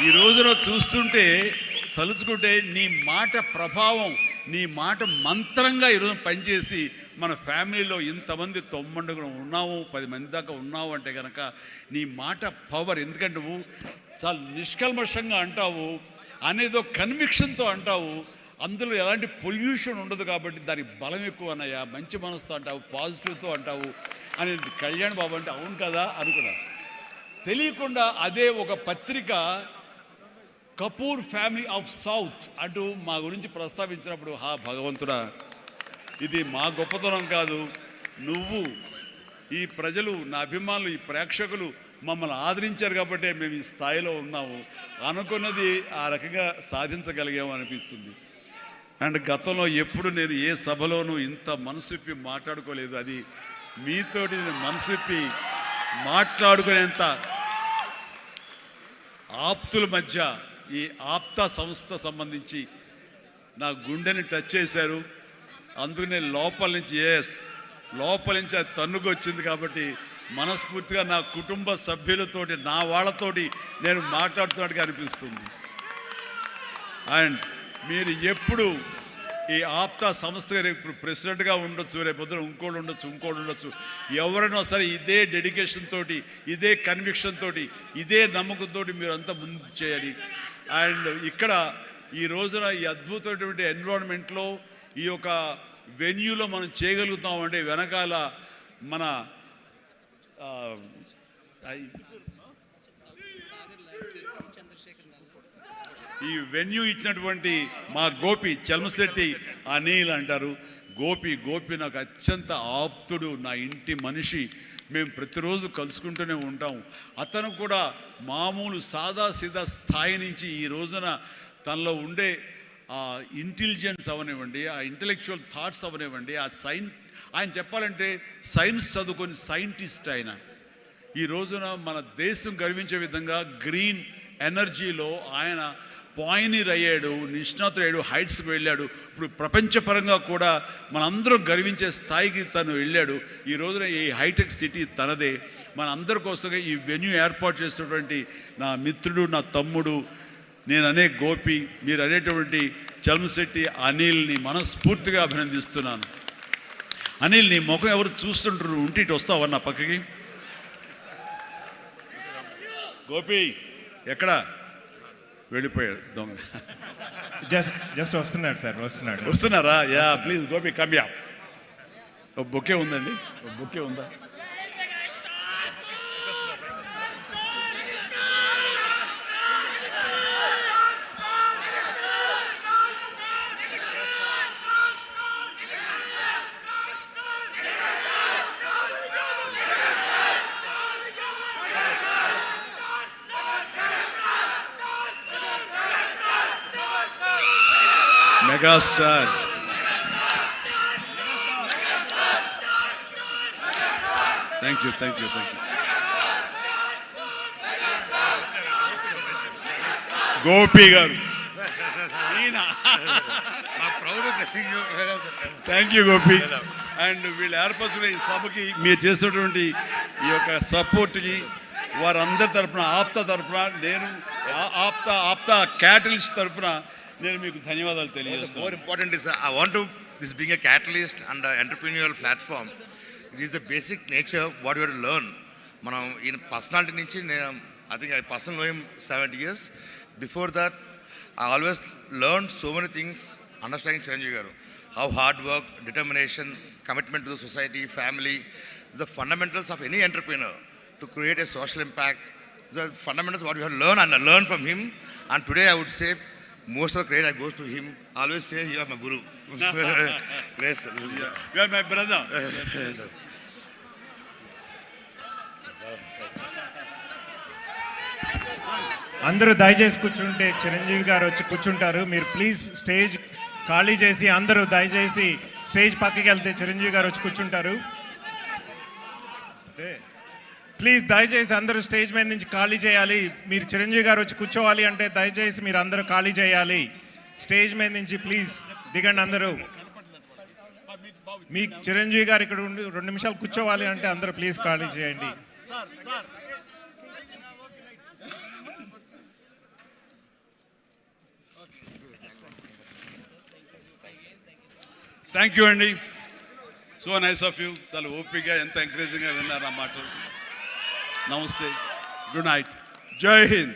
ఈ రోజున చూస్తుంటే తలుచుకుంటే నీ మాట ప్రభావం, నీ మాట మంత్రంగా ఈరోజు పనిచేసి మన ఫ్యామిలీలో ఇంతమంది 9 ఉన్నాము, 10 మంది దాకా ఉన్నావు అంటే కనుక నీ మాట పవర్. ఎందుకంటే నువ్వు చాలా నిష్కల్మషంగా అంటావు, అనేదో కన్విక్షన్తో అంటావు, అందులో ఎలాంటి పొల్యూషన్ ఉండదు కాబట్టి దానికి బలం ఎక్కువ అన్నయ్య. మంచి మనసుతో అంటావు, పాజిటివ్తో అంటావు అని కళ్యాణ్ బాబు అంటే అవును కదా అనుకున్నా. తెలియకుండా అదే ఒక పత్రిక కపూర్ ఫ్యామిలీ ఆఫ్ సౌత్ అంటూ మా గురించి ప్రస్తావించినప్పుడు భగవంతుడా, ఇది మా గొప్పతనం కాదు, నువ్వు ఈ ప్రజలు నా అభిమానులు ఈ ప్రేక్షకులు మమ్మల్ని ఆదరించారు కాబట్టి మేము ఈ స్థాయిలో ఉన్నాము అనుకున్నది ఆ రకంగా సాధించగలిగాము అనిపిస్తుంది. అండ్ గతంలో ఎప్పుడు నేను ఏ సభలోనూ ఇంత మనసిప్పి మాట్లాడుకోలేదు. అది మీతోటి నేను మనసిప్పి మాట్లాడుకునేంత ఆప్తుల మధ్య ఈ ఆప్తా సంస్థ సంబంధించి నా గుండెని టచ్ చేశారు. అందుకు నేను లోపల నుంచి అది తన్నుకు వచ్చింది కాబట్టి మనస్ఫూర్తిగా నా కుటుంబ సభ్యులతోటి నా వాళ్ళతోటి నేను మాట్లాడుతున్నట్టుగా అనిపిస్తుంది. అండ్ మీరు ఎప్పుడు ఈ ఆప్తా సంస్థ ఇప్పుడు ప్రెసిడెంట్గా ఉండొచ్చు, రేపొద్దున ఇంకోటి ఉండొచ్చు, ఎవరైనా సరే ఇదే డెడికేషన్ తోటి, ఇదే కన్విక్షన్ తోటి, ఇదే నమ్మకంతో మీరు అంతా ముందు చేయాలి. అండ్ ఇక్కడ ఈ రోజున ఈ అద్భుతమైనటువంటి ఎన్విరాన్మెంట్లో ఈ యొక్క వెన్యూలో మనం చేయగలుగుతామంటే వెనకాల మన ఈ వెన్యూ ఇచ్చినటువంటి మా గోపి చల్మశెట్టి అనిల్ అంటారు. గోపి నాకు అత్యంత ఆప్తుడు, నా ఇంటి మనిషి. మేము ప్రతిరోజు కలుసుకుంటూనే ఉంటాం. అతను కూడా మామూలు సాదాసీదా స్థాయి నుంచి ఈ రోజున తనలో ఉండే ఆ ఇంటెలిజెన్స్ అవనివ్వండి, ఆ ఇంటలెక్చువల్ థాట్స్ అవనివ్వండి, ఆయన చెప్పాలంటే సైన్స్ చదువుకొని సైంటిస్ట్ ఆయన. ఈ రోజున మన దేశం గర్వించే విధంగా గ్రీన్ ఎనర్జీలో ఆయన పాయినీర్ అయ్యాడు, నిష్ణాతుడయ్యాడు, హైట్స్కి వెళ్ళాడు. ఇప్పుడు ప్రపంచపరంగా కూడా మనందరం గర్వించే స్థాయికి తను వెళ్ళాడు. ఈ రోజున ఈ హైటెక్ సిటీ తనదే. మన అందరి కోసంగా ఈ వెన్యూ ఏర్పాటు చేసినటువంటి నా మిత్రుడు, నా తమ్ముడు, నేను అనే గోపి, మీరు అనేటువంటి చలమశెట్టి అనిల్ని మనస్ఫూర్తిగా అభినందిస్తున్నాను. అనిల్, నీ ముఖం ఎవరు చూస్తుంటారు, ఉంటే ఇటు వస్తావా నా పక్కకి? గోపి ఎక్కడ వెళ్ళిపోయాడు దొంగ? జస్ట్ వస్తున్నాడు సార్, వస్తున్నారా? Yeah please Gopi come yeah. ఒక బొకే ఉందండి, ఒక బొకే ఉందా? Megastar thank you. గోపి గారు, థ్యాంక్ యూ గోపి. అండ్ వీళ్ళు ఏర్పరచిన ఈ సభకి మీరు చేసినటువంటి ఈ యొక్క సపోర్ట్కి వారందరి తరఫున, ఆప్తా తరఫున, నేను ఆప్తా క్యాటలిస్ట్ తరఫున నేను మీకు ధన్యవాదాలు తెలియజేస్తాను. More important is I want to this being a catalyst and an entrepreneurial platform. It is the basic nature what we have to learn. మనం ఈ పర్సనాలిటీ నుంచి నేను I think I personally know him 70 years. Before that, I always learned so many things understanding Chiranjeevi garu. How hard work, determination, commitment to the society, family, the fundamentals of any entrepreneur to create a social impact. The fundamentals what we have learned and learned from him. And today I would say most of the credit goes to him. I always say you are my guru. Yes, sir. You are my brother. Yes, sir. అందరూ దయచేసి కూర్చుంటే చిరంజీవి గారు వచ్చి కూర్చుంటారు. మీరు please stage ఖాళీ చేసి అందరూ దయచేసి స్టేజ్ పక్కకి వెళ్తే చిరంజీవి గారు వచ్చి కూర్చుంటారు. ప్లీజ్ దయచేసి అందరూ స్టేజ్ మీద నుంచి ఖాళీ చేయాలి. మీరు చిరంజీవి గారు వచ్చి కూర్చోవాలి అంటే దయచేసి మీరు అందరూ ఖాళీ చేయాలి. స్టేజ్ మీద నుంచి ప్లీజ్ దిగండి అందరూ. మీ చిరంజీవి గారు ఇక్కడ ఉండి 2 నిమిషాలు కూర్చోవాలి అంటే అందరూ ప్లీజ్ ఖాళీ చేయండి. థ్యాంక్ యూ అండి. So nice of you. చాలా ఓపికగా, ఎంత ఎంకరేజింగ్గా విన్నారు ఆ మాటలు. నమస్తే, గుడ్ నైట్, జై హింద్.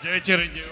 జై చిరంజీవి.